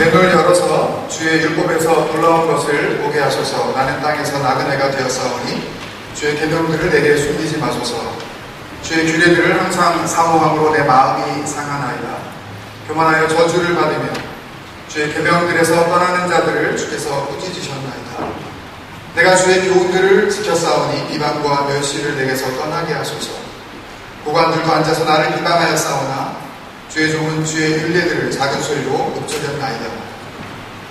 내 눈을 열어서 주의 율법에서 놀라운 것을 보게 하소서. 나는 땅에서 나그네가 되었사오니 주의 계명들을 내게 숨기지 마소서. 주의 규례들을 항상 사모함으로 내 마음이 상하나이다. 교만하여 저주를 받으며 주의 계명들에서 떠나는 자들을 주께서 꾸짖으셨나이다. 내가 주의 교훈들을 지켰사오니 비방과 멸시를 내게서 떠나게 하소서. 고관들도 앉아서 나를 비방하였사오나 주의 종은 주의 율례들을 작은 소리로 읊조렸나이다.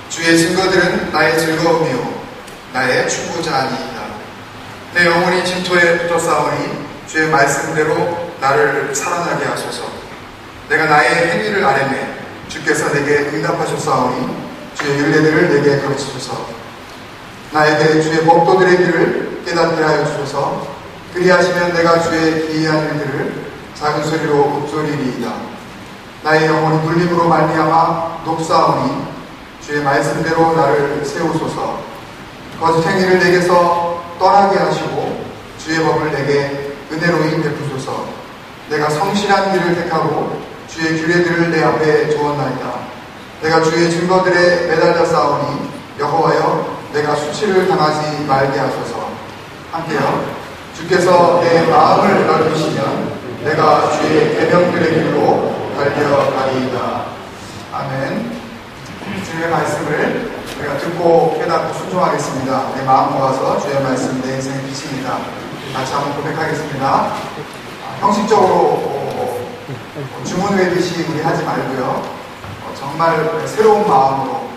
주의 증거들은 나의 즐거움이요 나의 충고자아니이다. 내 영혼이 진토에 붙었사오니 주의 말씀대로 나를 살아나게 하소서. 내가 나의 행위를 아뢰매 주께서 내게 응답하셨사오니 주의 율례들을 내게 가르치소서. 나에게 주의 법도들의 길을 깨닫게 하여 주소서. 그리하시면 내가 주의 기이한 일들을 작은 소리로 읊조리리이다. 나의 영혼이 눌림으로 말미암아 높사오니 주의 말씀대로 나를 세우소서. 거짓 행위를 내게서 떠나게 하시고 주의 법을 내게 은혜로이 베푸소서. 내가 성실한 길을 택하고 주의 규례들을 내 앞에 두었나이다. 내가 주의 증거들에 매달려 싸우니 여호와여 내가 수치를 당하지 말게 하소서. 함께요. 주께서 내 마음을 넓히시면 내가 주의 계명들의 길로 달려가리이다. 아멘. 주의 말씀을 우리가 듣고 깨닫고 순종하겠습니다. 내 마음 모아서 주의 말씀 내 인생의 빛입니다. 같이 한번 고백하겠습니다. 형식적으로 주문 외듯이 우리 하지 말고요. 정말 새로운 마음으로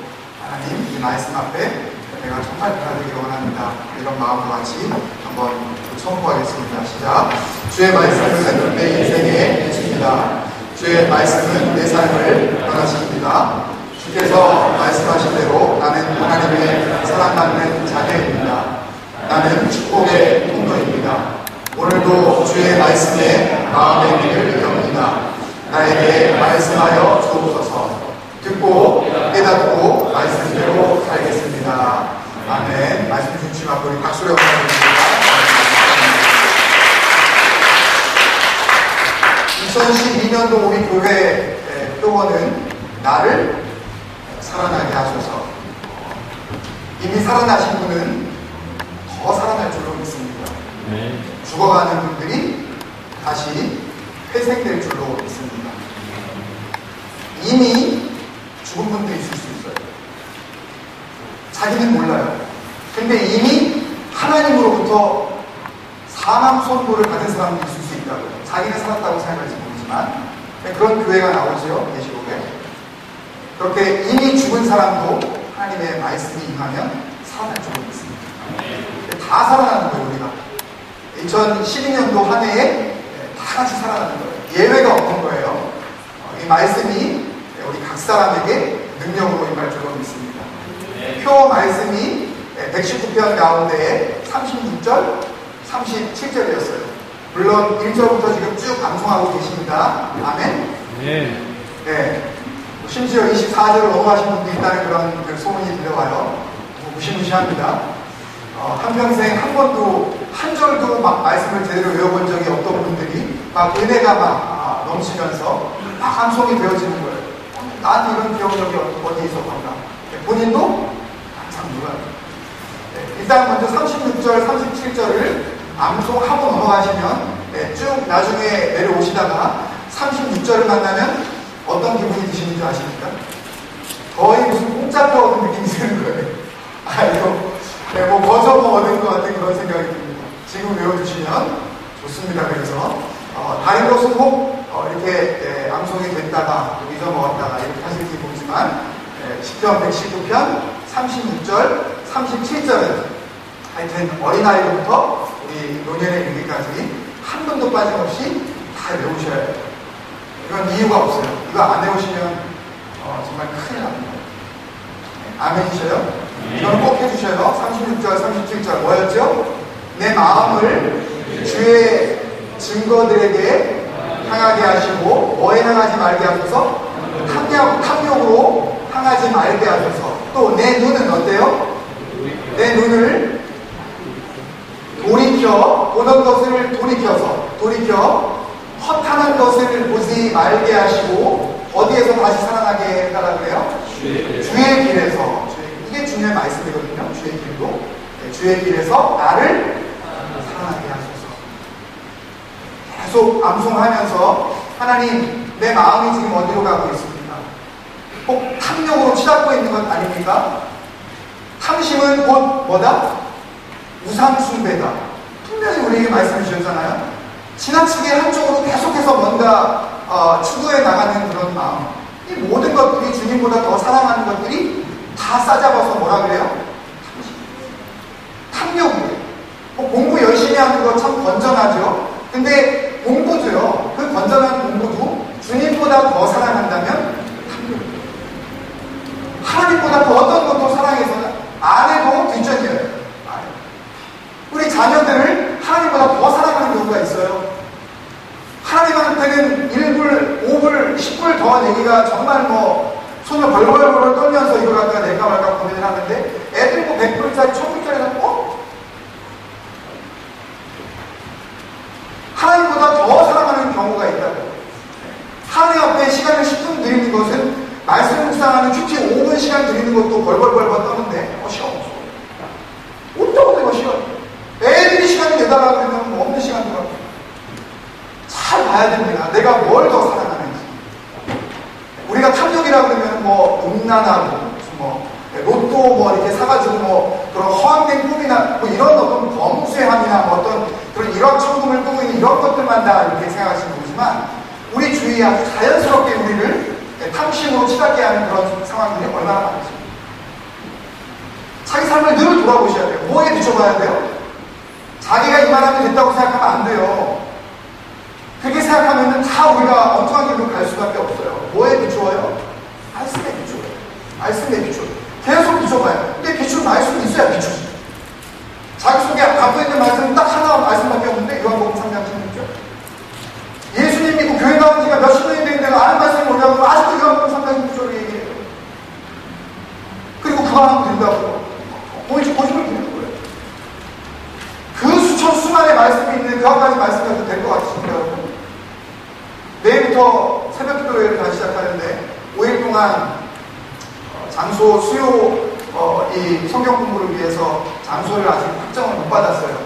하나님 이 말씀 앞에 내가 정말 변화되기를 원합니다. 이런 마음으로 같이 한번 선포하겠습니다. 시작. 주의 말씀은 내 인생의 빛입니다. 주의 말씀은 내 삶을 변화시킵니다. 주께서 말씀하신 대로 나는 하나님의 사랑받는 자녀입니다. 나는 축복의 통로입니다. 오늘도 주의 말씀에 마음의 길을 엽니다. 나에게 말씀하여 주옵소서. 듣고 깨닫고 말씀대로 살겠습니다. 아멘. 말씀 주신 앞으로 우리 박수로 감사드립니다. 2012년도 우리 교회 표어는 나를 살아나게 하소서. 이미 살아나신 분은 더 살아날 줄로 믿습니다. 죽어가는 분들이 다시 회생될 줄로 믿습니다. 이미 죽은 분도 있을 수 있어요. 자기는 몰라요. 근데 이미 하나님으로부터 사망 선고를 받은 사람도 있을 수 있다고요. 자기는 살았다고 생각할지 모르지만 그런 교회가 나오죠. 계시록에. 그렇게 이미 죽은 사람도 하나님의 말씀이 임하면 살아날 줄로 믿습니다. 다 살아나는 거예요. 우리가 2012년도 한 해에 다 같이 살아나는 거예요. 예외가 없는 거예요. 이 말씀이 우리 각 사람에게 능력으로 임할 줄로 믿습니다. 표 말씀이 119편 가운데 36절, 37절이었어요. 물론 1절부터 지금 쭉 방송하고 계십니다. 아멘? 네. 심지어 24절로 넘어가신 분도 있다는 그런 소문이 들려와요. 무시무시합니다. 한평생 한 번도, 한 절도 막 말씀을 제대로 외워본 적이 없던 분들이 막 은혜가 막 넘치면서 막 감송이 되어지는 거예요. 나한테 이런 기억력이 어디 있었던가. 본인도 항상 몰라요. 일단 먼저 36절, 37절을 암송하고 넘어가시면 쭉 나중에 내려오시다가 36절을 만나면 어떤 기분이 드시는지 아십니까? 거의 무슨 공짜로 얻은 느낌이 드는 거예요. 아, 이거 뭐 거저 얻은 것 같은 그런 생각이 듭니다. 지금 외워주시면 좋습니다. 그래서 다른 것은 꼭 이렇게 암송이 됐다가 잊어먹었다가 이렇게 하실지 모르지만 10편, 119편, 36절, 37절은 하여튼 어린아이부터 우리 노년에 이르기까지 한 번도 빠짐없이 다 외우셔야 돼요. 이건 이유가 없어요. 이거 안 외우시면 정말 큰일 납니다. 아멘이셔요? 이건 꼭 해주셔요. 36절, 37절 뭐였죠? 내 마음을 주의 증거들에게 향하게 하시고 뭐에 향하지 말게 하소서? 탐욕으로 향하지 말게 하소서. 또 내 눈은 어때요? 내 눈을 보던 것을 돌이켜 허탄한 것을 보지 말게 하시고 어디에서 다시 살아나게 해달라 그래요? 주의 주의 길에서, 이게 중요한 말씀이거든요. 주의 길도. 주의 길에서 나를 사랑하게 하소서. 계속 암송하면서 하나님, 내 마음이 지금 어디로 가고 있습니까? 꼭 탐욕으로 치닫고 있는 것 아닙니까? 탐심은 곧 뭐다? 우상숭배다. 분명히 우리에게 말씀해 주셨잖아요. 지나치게 한쪽으로 계속해서 뭔가 추구해 나가는 그런 마음. 이 모든 것들이 주님보다 더 사랑하는 것들이 다 싸잡아서 뭐라 그래요? 탐욕이에요. 공부 열심히 하는 거 참 건전하죠. 근데 공부도요, 그 건전한 공부도 주님보다 더 사랑한다면 탐욕이에요. 하나님보다 더 어떤 것도 사랑해서는 안 해도 뒷전이에요. 우리 자녀들을 하나님보다 더 사랑하는 경우가 있어요. 하나님한테는 1불, 5불, 10불 더 내기가 정말 손을 벌벌벌 떨면서 이걸 갖다가 낼까 말까 고민을 하는데 애들 100불짜리, 1000불짜리가 하나님보다 더 사랑하는 경우가 있다고. 하나님 앞에 시간을 10분 드리는 것은 말씀 묵상하는 큐티 5분 시간 드리는 것도 벌벌벌 떠는데 시간 없어. 어쩌고 내가 시간. 애들이 시간을 내달라고 하면 없는 시간 들어. 잘 봐야 됩니다. 내가 뭘 더 사랑하는지. 우리가 탐욕이라고 그러면 음란하고 로또 이렇게 사가지고 그런 허황된 꿈이나 이런 어떤 범죄함이나 어떤 그런 일확천금을 꾸고 있는 이런 것들만 다 이렇게 생각하시는 거지만 우리 주위에 아주 자연스럽게 우리를 탐심으로 치닫게 하는 그런 상황들이 얼마나 많은지. 자기 삶을 늘 돌아보셔야 돼요. 뭐에 비춰봐야 돼요? 자기가 이만하면 됐다고 생각하면 안 돼요. 그렇게 생각하면 다 우리가 엉뚱한 길로 갈 수밖에 없어요. 뭐에 비추어요? 말씀에 비추어요. 말씀에 비추어요. 계속 비춰봐요. 근데 비추는 말씀이 있어야 비추지. 자기 속에 갖고 있는 말씀은 딱 하나 말씀밖에 없는데 요한복음 3장 16절. 예수님 믿고 교회 나온 지가 몇십 년이 됐는데 아는 말씀이 뭐냐고 아직도 요한복음 3장 16절을 얘기해요. 그리고 그거 하면 된다고. 고집을 부리는 거예요. 그 수많은 말씀이 있는데 그 한 가지 말씀이 해도 될 것 같으신가요, 여러분? 내일부터 새벽 기도회를 다시 시작하는데 5일 동안 장소 수요 이 성경 공부를 위해서 장소를 아직 확정을 못 받았어요.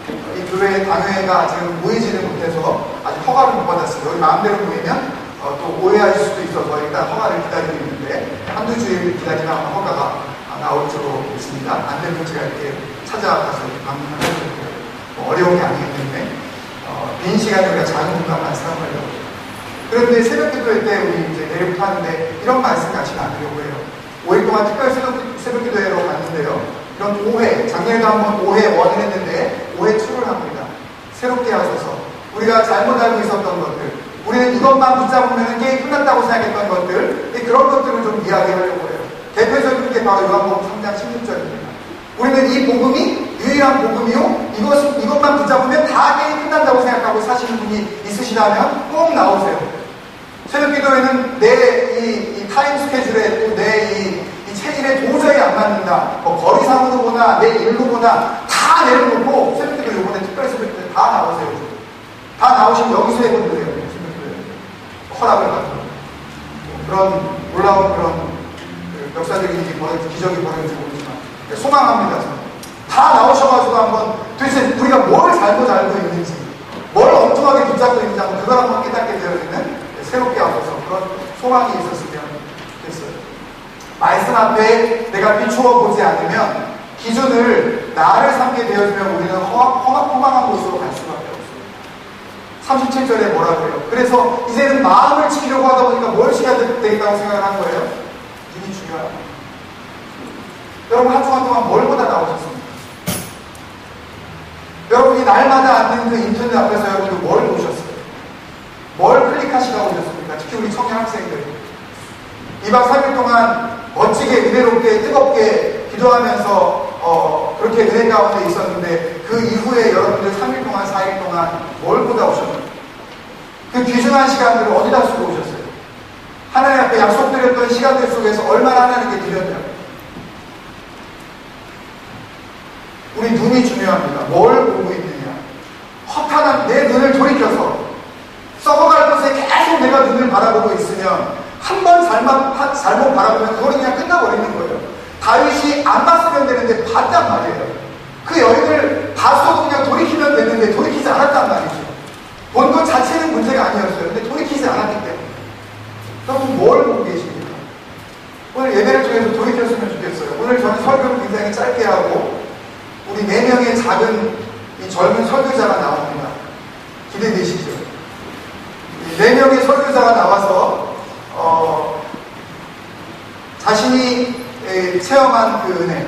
이 교회 당회가 지금 모이지는 못해서 아직 허가를 못 받았어요. 여기 마음대로 모이면 또 오해하실 수도 있어서 일단 허가를 기다리고 있는데 한두 주일 기다리면 아마 허가가 나올 줄로 있습니다. 안 되면 제가 이렇게 찾아가서 방문을 해드릴게요. 어려운 게 아니기 때문에 빈 시간에 우리가 작은 공간만 사용하려고. 그런데 새벽 기도회 때 우리 이제 내일부터 하는데 이런 말씀 같이 나누려고 해요. 5일 동안 특별 새벽 기도회로 갔는데요. 이런 5회, 작년에도 한번 5회 1을 했는데 5회 2를 합니다. 새롭게 하셔서 우리가 잘못 알고 있었던 것들, 우리는 이것만 붙잡으면 게임 끝났다고 생각했던 것들, 그런 것들을 좀 이야기하려고 해요. 대표적인 게 바로 요한복음 3장 16절입니다. 우리는 이 복음이 유일한 복음이요, 이것만 붙잡으면 다 게임 끝난다고 생각하고 사시는 분이 있으시다면 꼭 나오세요. 새벽 기도회는 내 이 타임 스케줄에 또 내 이 체질에 도저히 안 맞는다. 거리상으로 보나 내 일로 보나 다 내려놓고 새벽 기도 요번에 특별 새벽 기도회 다 나오세요. 다 나오시면 여기서 해본 거예요. 새벽 기도회 허락을 받고 그런 놀라운 그런 역사적인 기적이 벌어질지 모르지만 소망합니다. 저는. 다 나오셔가지고 한번 도대체 우리가 뭘 잘못 알고 있는지, 뭘 엉뚱하게 붙잡고 있는지 한번 그걸 한번 깨닫게 되어지는 새롭게 하셔서 그런 소망이 있었으면 됐어요. 말씀 앞에 내가 비추어 보지 않으면 기준을 나를 삼게 되어지면 우리는 허망한 곳으로 갈 수밖에 없어요. 37절에 뭐라고 해요? 그래서 이제는 마음을 지키려고 하다 보니까 뭘 지켜야 되겠다고 생각을 한 거예요? 눈이 중요해요. 여러분 한 주간 동안 뭘 보다 나오셨습니까? 여러분이 날마다 앉는 그 인터넷 앞에서 여러분들 뭘 보셨어요? 뭘 클릭하시다 오셨습니까? 특히 우리 청년 학생들 2박 3일 동안 멋지게 은혜롭게 뜨겁게 기도하면서 그렇게 은혜 가운데 있었는데 그 이후에 여러분들 3일 동안 4일 동안 뭘 보다 오셨나요? 그 귀중한 시간들을 어디다 쓰고 오셨어요? 하나님 앞에 약속드렸던 시간들 속에서 얼마나 하나님께 드렸냐고. 우리 눈이 중요합니다. 뭘 보고 있느냐. 허탄한 내 눈을 돌이켜서 썩어갈 것에 계속 내가 우리가 눈을 바라보고 있으면 한 번 잘못 바라보면 그거는 그냥 끝나버리는 거예요. 다윗이 안 봤으면 되는데 봤단 말이에요. 그 여인을 봤어도 그냥 돌이키면 됐는데 돌이키지 않았단 말이죠. 본 것 자체는 문제가 아니었어요. 근데 돌이키지 않았기 때문에. 여러분 뭘 보고 계십니까? 오늘 예배를 통해서 돌이켰으면 좋겠어요. 오늘 저는 설교를 굉장히 짧게 하고 우리 4명의 작은 이 젊은 설교자가 나옵니다. 기대되시죠? 4명의 설교자가 나와서 자신이 체험한 그 은혜,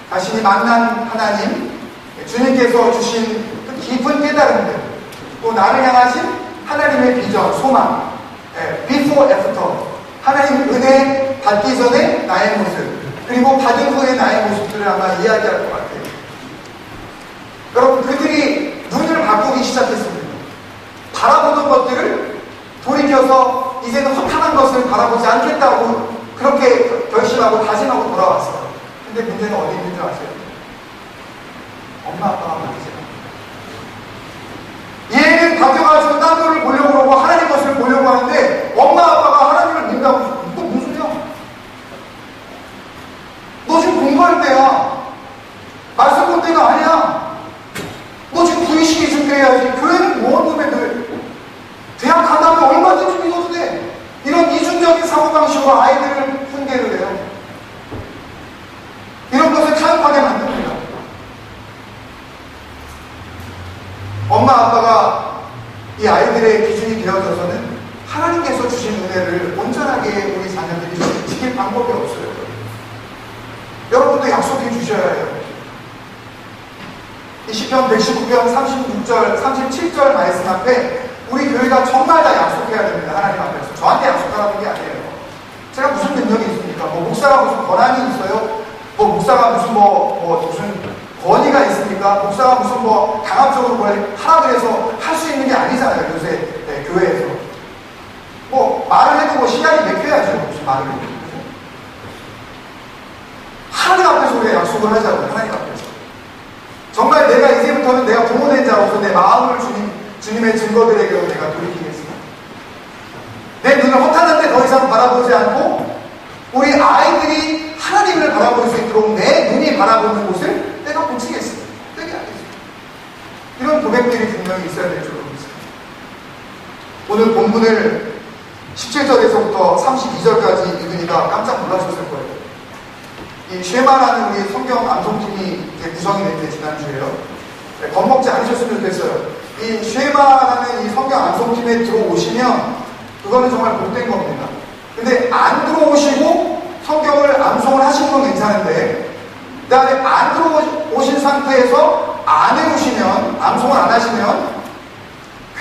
자신이 만난 하나님, 주님께서 주신 그 깊은 깨달음들, 또 나를 향하신 하나님의 비전, 소망, before, after, 하나님 은혜 받기 전에 나의 모습, 그리고 받은 후에 나의 모습들을 아마 이야기할 것 같아요. 여러분, 그들이 눈을 바꾸기 시작했습니다. 바라보던 것들을 돌이켜서 이제는 허탄한 것을 바라보지 않겠다고 그렇게 결심하고 다짐하고 돌아왔어요. 근데 문제는 어디 있는 줄 아세요? 엄마 아빠가 말이죠. 얘는 다져가지고 딴 거를 보려고 그러고 하나님 것을 보려고 하는데 엄마 아빠가 하나님을 믿는다고 너 무슨 소리야? 너 지금 공부할 때야. 말씀 볼 때가 아니야. 너 지금 부의식이 준비해야지. 교회는 뭔 놈의 늘 대학 간다면 얼마든지 믿어도 돼. 이런 이중적인 사고방식으로 아이들을 훈계를 해요. 이런 것을 타협하게 만듭니다. 엄마 아빠가 이 아이들의 기준이 되어져서는 하나님께서 주신 은혜를 온전하게 우리 자녀들이 지킬 방법이 없어요. 여러분도 약속해 주셔야 해요. 이 시편 119편 36절 37절 말씀 앞에 우리 교회가 정말 다 약속해야 됩니다. 하나님 앞에서. 저한테 약속하라는 게 아니에요. 제가 무슨 능력이 있습니까? 뭐 목사가 무슨 권한이 있어요? 뭐 목사가 무슨 무슨 권위가 있습니까? 목사가 무슨 강압적으로 뭘 하라 그래서 할 수 있는 게 아니잖아요. 요새 교회에서. 말을 해도 시간이 맥혀야죠. 무슨 말을 해도. 하나님 앞에서 우리가 약속을 하자고요. 하나님 앞에서. 정말 내가 이제부터는 내가 부모된 자로서 내 마음을 주님의 증거들에게로 내가 돌이키겠습니다. 내 눈을 허탄한데 더 이상 바라보지 않고 우리 아이들이 하나님을 바라볼 수 있도록 내 눈이 바라보는 곳을 내가 고치겠습니다. 되게 하겠습니다. 이런 고백들이 분명히 있어야 될 줄로 믿습니다. 오늘 본문을 17절에서부터 32절까지 읽으니까 깜짝 놀라셨을 거예요. 이 쉐마라는 우리 성경 암송팀이 구성이 됐는데 지난주에요. 겁먹지 않으셨으면 좋겠어요. 이 쉐마라는 이 성경 암송팀에 들어오시면 그거는 정말 못된 겁니다. 근데 안 들어오시고 성경을 암송을 하시는 건 괜찮은데 그 다음에 안 들어오신 상태에서 안 해오시면 암송을 안 하시면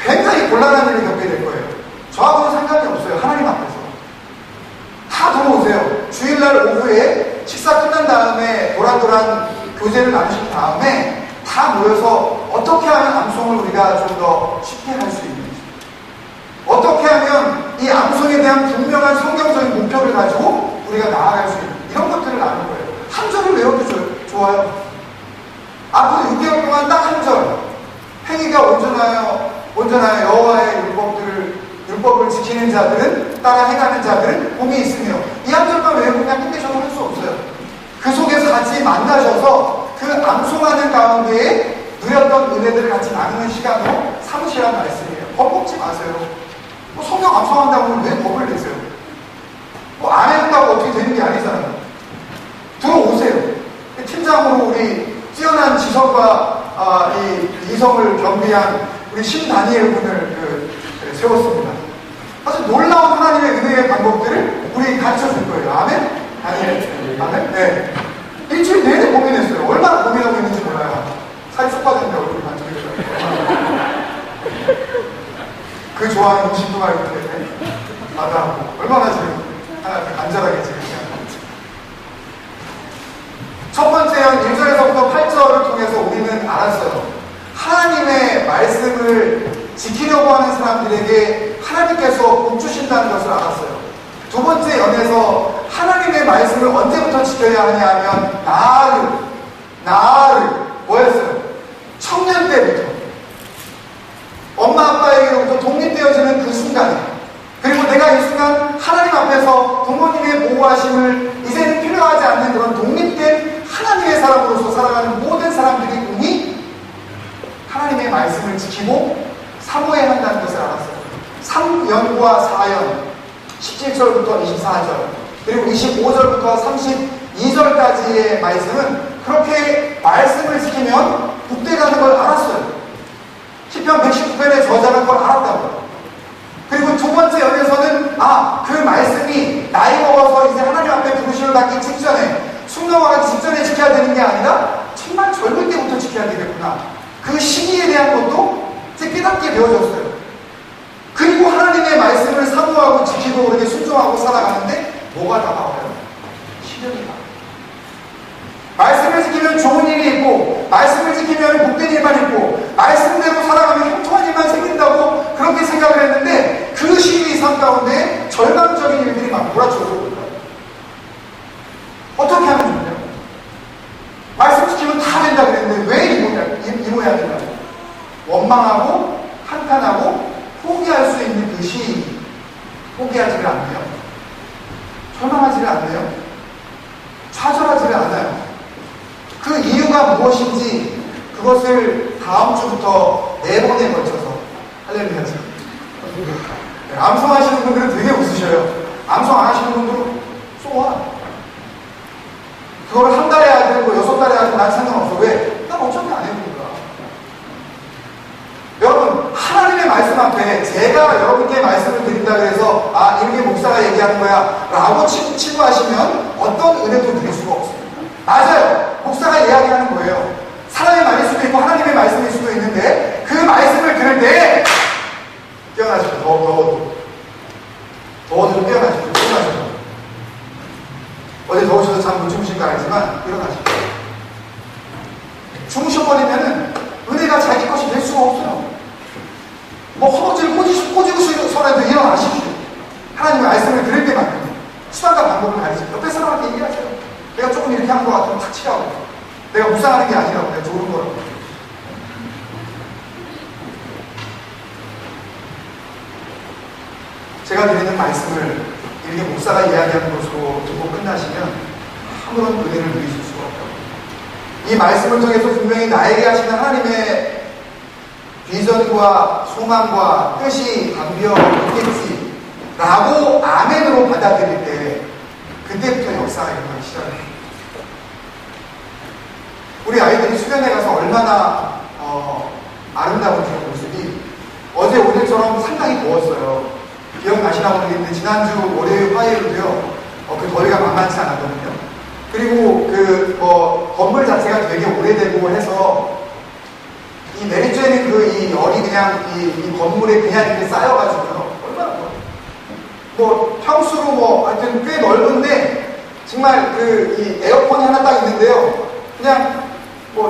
굉장히 곤란한 일을 겪게 될 거예요. 저하고는 상관이 없어요. 하나님 앞에서 다 들어오세요. 주일날 오후에 식사 끝난 다음에 도란도란 교제를 나누신 다음에 다 모여서 어떻게 하면 암송을 우리가 좀 더 쉽게 할 수 있는지, 어떻게 하면 이 암송에 대한 분명한 성경적인 목표를 가지고 우리가 나아갈 수 있는 이런 것들을 나눌 거예요. 한 절을 외워도 좋아요. 앞으로 6개월 동안 딱 한 절. 행위가 온전하여 여호와의 율법을 지키는 자들은, 따라 행하는 자들은 복이 있으며, 이 한 절만 외우고 그냥 끝내셔도 할 수 없어요. 그 속에서 같이 만나셔서 그 암송하는 가운데에 누렸던 은혜들을 같이 나누는 시간으로 삼으시란 말씀이에요. 겁먹지 마세요. 성경 암송한다고 왜 겁을 내세요? 안 해본다고 어떻게 되는 게 아니잖아요. 들어오세요. 팀장으로 우리 뛰어난 지성과 이 이성을 겸비한 우리 신다니엘 군을 세웠습니다. 사실 놀라운 하나님의 은혜의 방법들을 우리 가르쳐 줄 거예요. 아멘? 아멘? 네. 일주일 내내 고민했어요. 얼마나 고민하고 있는지 몰라요. 살이 쏙 빠졌는데 얼굴이 반짝이더라고요. 그 좋아하는 음식도 말고 마다하고 얼마나 지금 간절하게 지금 생각합니다. 첫 번째는 1절에서부터 8절을 통해서 우리는 알았어요. 하나님의 말씀을 지키려고 하는 사람들에게 하나님께서 복 주신다는 것을 알았어요. 두 번째 연에서 하나님의 말씀을 언제부터 지켜야 하냐 하면 나를 뭐였어요? 청년 때부터 엄마 아빠에게로부터 독립되어지는 그 순간에, 그 내가 이 순간 하나님 앞에서 부모님의 보호하심을 이제는 필요하지 않는 그런 독립된 하나님의 사람으로서 살아가는 모든 사람들이 운이 하나님의 말씀을 지키고 사모해야 한다는 것을 알았어요. 3연과 4연, 17절부터 24절, 그리고 25절부터 32절까지의 말씀은 그렇게 말씀을 지키면 복되다는 걸 알았어요. 시편 119편의 저자는 그걸 알았다고요. 그리고 두 번째 연에서는 그 말씀이 나이 먹어서 이제 하나님 앞에 부르심을 받기 직전에, 숙명하기 직전에 지켜야 되는 게 아니라 정말 젊을 때부터 지켜야 되겠구나. 그 시기에 대한 것도 이제 깨닫게 되어졌어요. 그리고 하나님의 말씀을 사모하고 지키고 그렇게 순종하고 살아가는데 뭐가 다가와요? 시련이 다. 말씀을 지키면 좋은 일이 있고, 말씀을 지키면 복된 일만 있고, 말씀대로 살아가면 형통한 일만 생긴다고 그렇게 생각을 했는데, 그 시기 삶 가운데 절망적인 일들이 막 몰아쳐오는 거예요. 어떻게 하면 좋냐? 말씀 지키면 다 된다 그랬는데 왜 이 모양인가요? 원망하고 한탄하고 포기할 수 있는 그 시기, 포기하지를 않네요. 절망하지를 않네요. 좌절하지를 않아요. 그 이유가 무엇인지 그것을 다음 주부터 4번에 걸쳐서 할렐루야. 암송하시는 분들은 되게 웃으셔요. 암송 안 하시는 분들은 쏘아. 그거를 한 달에 하든 뭐 6달에 하든 난 상관없어. 왜? 난 어차피 안 해보니까. 여러분, 하나님의 말씀 앞에 제가 여러분께 말씀을 드린다 그래서 이렇게 목사가 얘기하는 거야 라고 치부하시면 어떤 은혜도 드릴 수가 없습니다. 맞아요. 목사가 이야기하는 거예요. 사람의 말일 수도 있고 하나님의 말씀일 수도 있는데 그 말씀을 들을 때 깨어나시고 더워도 깨어나시고 깨어나시고 어제 더우셔서 잠 못 주무신 거 알지만 일어나시고 주무셔버리면은 은혜가 자기 것이 될 수가 없어요. 뭐 허벅지를 꼬집으시더라도 일어나십시오. 하나님의 말씀을 들을 때만큼 수단과 방법을 가르치고 옆에 사람한테 얘기하세요. 내가 조금 이렇게 한 것 같으면 탁 치라고. 내가 묵상하는 게 아니라고. 내가 좋은 거라고. 제가 드리는 말씀을 이렇게 목사가 이야기하는 것으로 듣고 끝나시면 아무런 은혜를 누리실 수가 없다고. 이 말씀을 통해서 분명히 나에게 하시는 하나님의 비전과 소망과 뜻이 담겨있겠지 라고 아멘으로 받아들일 때 그때부터 역사가 일어나기 시작합니다. 우리 아이들이 수련회 가서 얼마나 아름다운 그런 모습이 어제 오늘처럼 상당히 더웠어요. 기억나시나 모르겠는데 지난주 월요일 화요일도요 그 더위가 만만치 않았거든요. 그리고 건물 자체가 되게 오래되고 해서 이 내리쬐는 이 열이 그냥 이 건물에 그냥 이렇게 쌓여가지고요. 얼마나 평수로 하여튼 꽤 넓은데 정말 이 에어컨이 하나 딱 있는데요. 그냥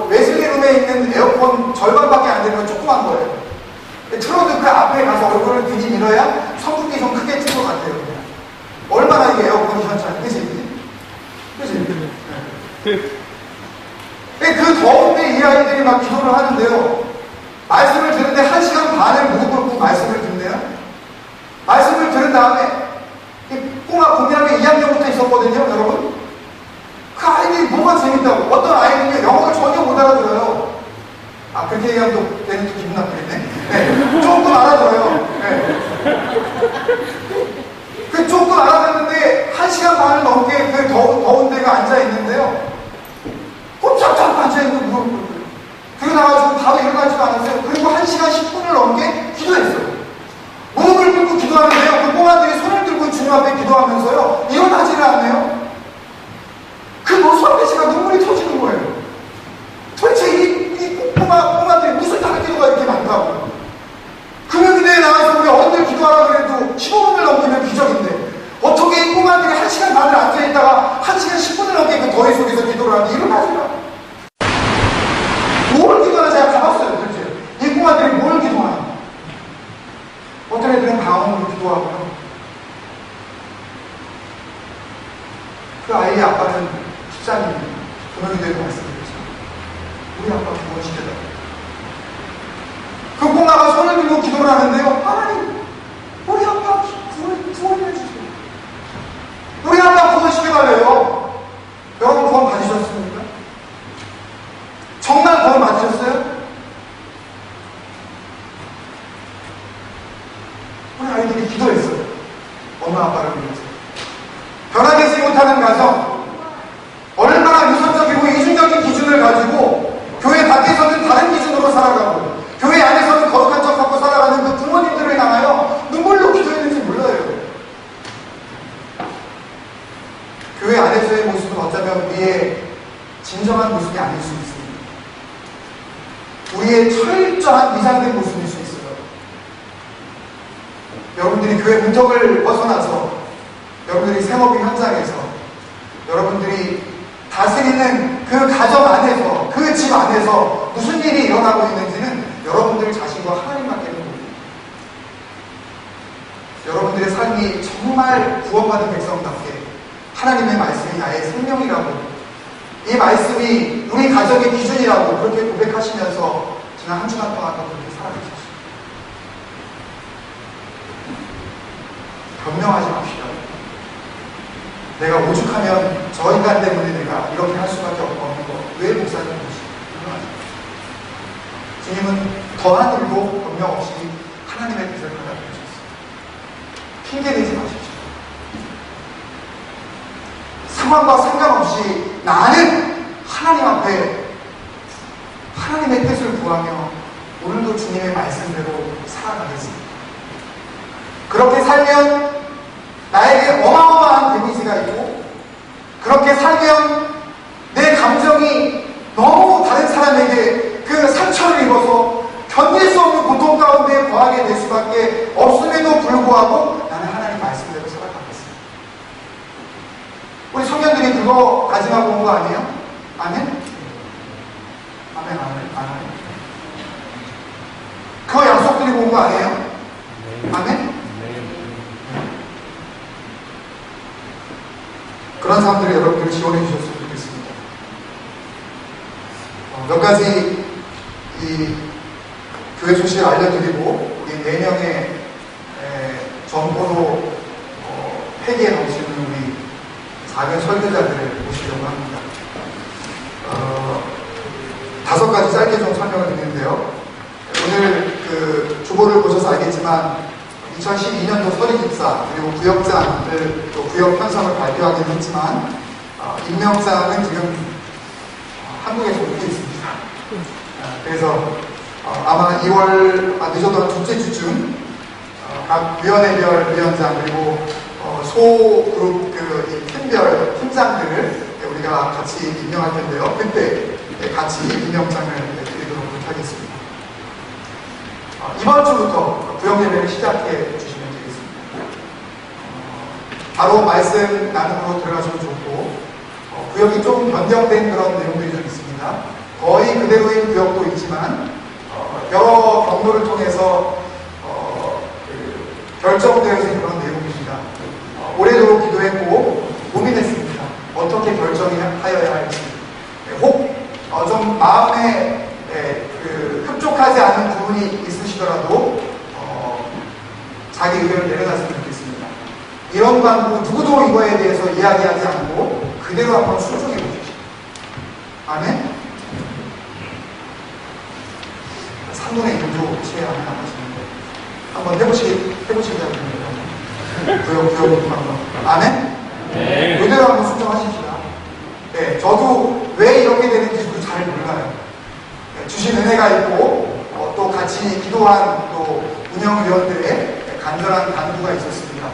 웨슬리룸에 있는 에어컨 절반밖에 안 되는 건 조그만 거예요. 틀어도 그 앞에 가서 얼굴을 들이밀어야 선풍기 좀 크게 틀 것 같아요. 그냥. 얼마나 이게 에어컨이 현찮아. 그치? 그 더운데 이 아이들이 막 기도를 하는데요. 말씀을 듣는데 1시간 반을 무릎 꿇고 말씀을 듣네요. 말씀을 들은 다음에 꼬마 국민학교 2학년부터 있었거든요, 여러분. 그 아이들이 뭐가 재밌다고. 어떤 아이들이 영어를 전혀 못 알아들어요. 그렇게 얘기하면 또 걔는 또 기분 나쁘겠네. 네, 조금 알아들어요. 네. 조금 알아듣는데 1시간 반을 넘게 그 더운 데가 앉아있는데요. 꼼짝짝 앉아있는 무릎 꿇고. 그러고 나가지고 바로 일어나지도 않았어요. 그리고 1시간 10분을 넘게 기도했어요. 무릎을 꿇고 기도하는데요. 그 꼬마들이 손을 들고 주님 앞에 기도하면서요. 일어나지를 않네요. 그 모습 앞에 제가 눈물이 터지는 거예요. 도대체 이 꼬마들이 무슨 기도가 이렇게 많다고. 금요일에 나와서 우리 어른들 기도하라 그래도 15분을 넘기면 기적인데 어떻게 이 꼬마들이 1시간 반을 앉아있다가 1시간 10분을 넘게 그 더위 속에서 기도를 하는데 일어나지라. 뭘 기도하나 제가 가봤어요. 도대체 이 꼬마들이 뭘 기도하나. 어떤 애들은 방언으로 기도하고요. 그 아이의 아빠는 집사님입니다. 금요일에도 말씀드렸죠. 우리 아빠 구원시켜달라고. 그 꼬마가 손을 들고 기도를 하는데요. 하나님, 우리 아빠 구원 구원해 주세요. 우리 아빠 구원 시켜달래요. 여러분 구원 받으셨습니까? 정말 구원 받으셨어요? 우리 아이들이 기도했어요. 엄마 아빠를 위해서. 변화되지 못하는 가정, 얼마나 유선적이고 이중적인 기준을 가지고 교회 밖에서는 다른 기준으로 살아가고 교회 안에서는 거룩한 척하고 살아가는 그 부모님들을 향하여 눈물로 기도했는지 몰라요. 교회 안에서의 모습은 어쩌면 우리의 진정한 모습이 아닐 수 있습니다. 우리의 철저한 위장된 모습일 수 있어요. 여러분들이 교회 문턱을 벗어나서 여러분들이 생업의 현장에서 여러분들이 다스리는 그 가정 안에서 그 집 안에서 무슨 일이 일어나고 있는지는 여러분들 자신과 하나님밖에 모릅니다. 여러분들의 삶이 정말 구원받은 백성답게 하나님의 말씀이 나의 생명이라고 이 말씀이 우리 가정의 기준이라고 그렇게 고백하시면서 지난 한 주간 동안 그렇게 살아계셨습니다. 변명하지 맙시다. 내가 오죽하면 저 인간 때문에 내가 이렇게 할 수밖에 없는 거 왜 목사님 보시죠? 변명하지 맙시다. 주님은 더한 일도 변명 없이 하나님의 뜻을 받아주셨습니다. 핑계대지 마십시오. 상황과 상관없이 나는 하나님 앞에 하나님의 뜻을 구하며 오늘도 주님의 말씀대로 살아가겠습니다. 그렇게 살면 나에게 어마어마한 데미지가 있고 그렇게 살면 내 감정이 너무 다른 사람에게 그 상처를 입어서 견딜 수 없는 고통 가운데 거하게 될 수밖에 없음에도 불구하고 나는 하나님 말씀대로 살아가겠습니다. 우리 청년들이 그거 다짐하고 온 거 아니에요? 아멘? 아멘, 아멘, 아멘. 그거 약속드리고 온 거 아니에요? 아멘? 그런 사람들이 여러분들이 지원해 주셨으면 좋겠습니다. 몇 가지 이 교회 소식을 알려드리고 우리 4명의 전포로 회개에 넘치는 우리 작은 설교자들을 모시려고 합니다. 5가지 짧게 좀 설명을 드리는데요. 오늘 그 주보를 보셔서 알겠지만 2012년도 서리집사 그리고 구역장을 또 구역 편성을 발표하긴 했지만 임명장은 지금 한국에서 오고 있습니다. 그래서 아마 2월 늦어도 한 둘째 주쯤 각 위원회별 위원장 그리고 소그룹 그 팀별 팀장들을 우리가 같이 임명할 텐데요. 그때 같이 임명장을 드리도록 하겠습니다. 이번 주부터 구역 예배를 시작해 주시면 되겠습니다. 바로 말씀 나눔으로 들어가시면 좋고 구역이 좀 변경된 그런 내용들이 좀 있습니다. 거의 그대로인 구역도 있지만 여러 경로를 통해서 결정되어진 그런 내용입니다. 올해도 기도했고 고민했습니다. 어떻게 결정하여야 할지 혹 좀 마음에 흡족하지 않은 부분이 있으시더라도 자기 의견을 내려놨으면 좋겠습니다. 이런 방법 누구도 이거에 대해서 이야기하지 않고 그대로 한번 순종해 보십시오. 아멘? 3분의 1도 채야 하나 하시는데 한번 해보시자고 합니다. 구역 한번. 아멘? 네. 그대로 한번 순종하십시다. 네, 저도 왜 이렇게 되는지 저도 잘 몰라요. 네, 주신 은혜가 있고 또 같이 기도한 또 운영위원들의 간절한 간구가 있었습니다.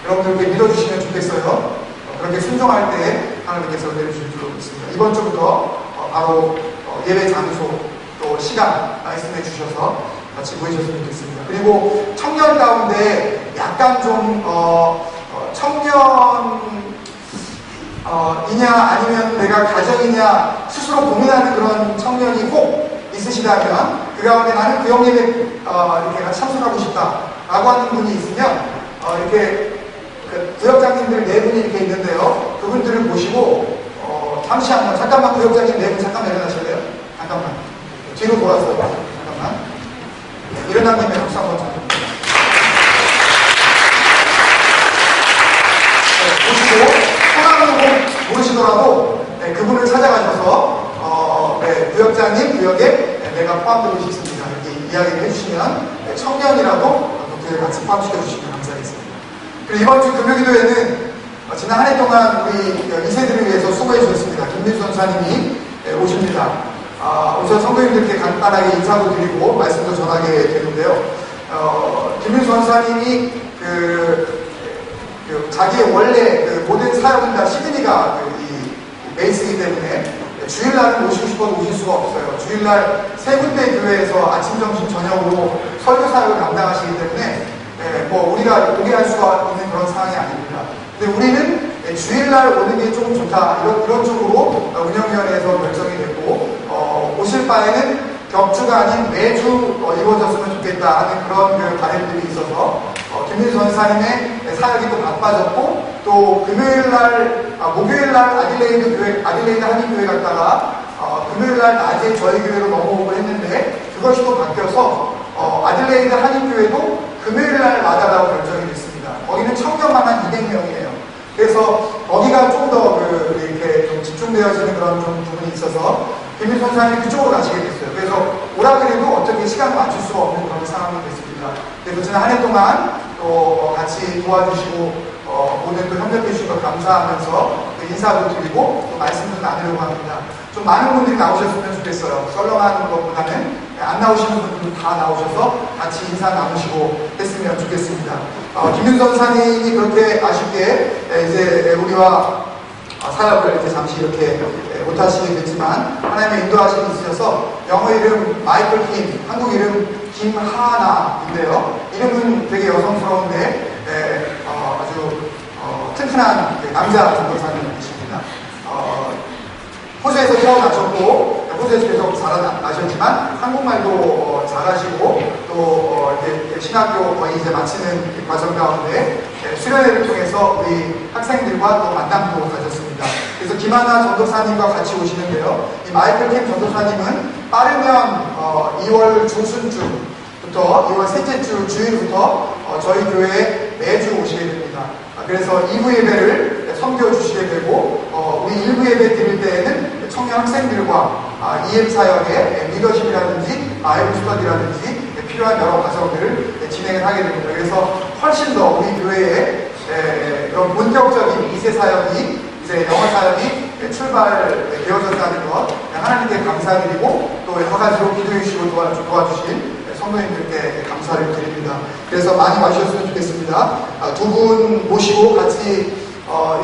여러분들께 믿어주시면 좋겠어요. 그렇게 순종할 때 하나님께서 은혜를 주실 줄 믿습니다. 이번 주부터 바로 예배 장소 또 시간 말씀해 주셔서 같이 모이셨으면 좋겠습니다. 그리고 청년 가운데 약간 좀 청년이냐 아니면 내가 가정이냐 스스로 고민하는 그런 청년이 혹 있으시다면 그 가운데 나는 구역예배 이렇게 같이 참석하고 싶다라고 하는 분이 있으면 이렇게 그 구역장님들 4분이 이렇게 있는데요. 그분들을 모시고 잠시 한번 잠깐만 구역장님 4분 잠깐 일어나실래요? 잠깐만 뒤로 돌아서 잠깐만 일어난 김에 박수 한번 쳐줍니다. 보시고 성함을 꼭 모르시더라도 그분을 찾아가셔서 부역장님 구역에 내가 포함되고 싶습니다 이렇게 이야기를 해주시면 청년이라도 독해에 같이 포함시켜주시면 감사하겠습니다. 그리고 이번 주 금요기도에는 지난 한 해 동안 우리 2세들을 위해서 수고해 주셨습니다. 김민수 선사님이 오십니다. 우선 성도님들께 간단하게 인사도 드리고 말씀도 전하게 되는데요. 김민수 선사님이 자기의 원래 모든 사역은 다 시드니가 이 베이스이기 때문에 주일날은 오시고 싶어도 오실 수가 없어요. 주일날 세 군데 교회에서 아침, 점심, 저녁으로 설교 사역을 감당하시기 때문에 우리가 오게 할 수가 있는 그런 상황이 아닙니다. 근데 우리는 주일날 오는 게 조금 좋다 이런 쪽으로 운영위원회에서 결정이 됐고 오실 바에는 격주가 아닌 매주 이루어졌으면 좋겠다 하는 그런 바람들이 있어서 김민수 전사님의 사역이 또 바빠졌고 또 목요일날 아딜레이드 한인교회 갔다가 금요일날 낮에 저희 교회로 넘어오고 했는데 그것이 또 바뀌어서 아딜레이드 한인교회도 금요일날 마다라고 결정이 됐습니다. 거기는 청년만 한 200명이에요. 그래서 거기가 좀 더 이렇게 좀 집중되어지는 그런 좀 부분이 있어서 김민수 선사님이 그쪽으로 가시게 됐어요. 그래서 오라 그래도 어떻게 시간을 맞출 수가 없는 그런 상황이 됐습니다. 그래서 지난 한 해 동안 또 같이 도와주시고 오늘 또 협력해 주신 것 감사하면서 인사도 드리고 또 말씀도 나누려고 합니다. 좀 많은 분들이 나오셨으면 좋겠어요. 썰렁한 것보다는 안 나오시는 분들 다 나오셔서 같이 인사 나누시고 했으면 좋겠습니다. 김윤 선사님이 그렇게 아쉽게 이제 우리와 사역을 이제 잠시 이렇게 못하시게 됐지만 하나님의 인도하심이 있으셔서 영어 이름 마이클 킴, 한국 이름 김하나인데요. 이름은 되게 여성스러운데 아주 튼튼한 남자 전도사님이십니다. 호주에서 태어나셨고 호주에서 계속 자라나셨지만 한국말도 잘하시고 또 이렇게 신학교 거의 이제 마치는 과정 가운데 수련회를 통해서 우리 학생들과 또 만남도 가졌습니다. 그래서 김하나 전도사님과 같이 오시는데요. 이 마이클 캠 전도사님은 빠르면 2월 중순쯤부터 2월 셋째 주 주일부터 저희 교회에 매주 오시게 됩니다. 그래서 2부 예배를 섬겨주시게 되고 우리 1부 예배 드릴 때에는 청년 학생들과 EM 사역의 리더십이라든지 바이블 스터디라든지 필요한 여러 과정들을 진행을 하게 됩니다. 그래서 훨씬 더 우리 교회의 그런 본격적인 2세 사역이 이제 영어 사역이 출발되어졌다는 것 하나님께 감사드리고 또 여러 가지로 기도해 주시고 도와주신 성도님들께 감사를 드립니다. 그래서 많이 와주셨으면 좋겠습니다. 두 분 모시고 같이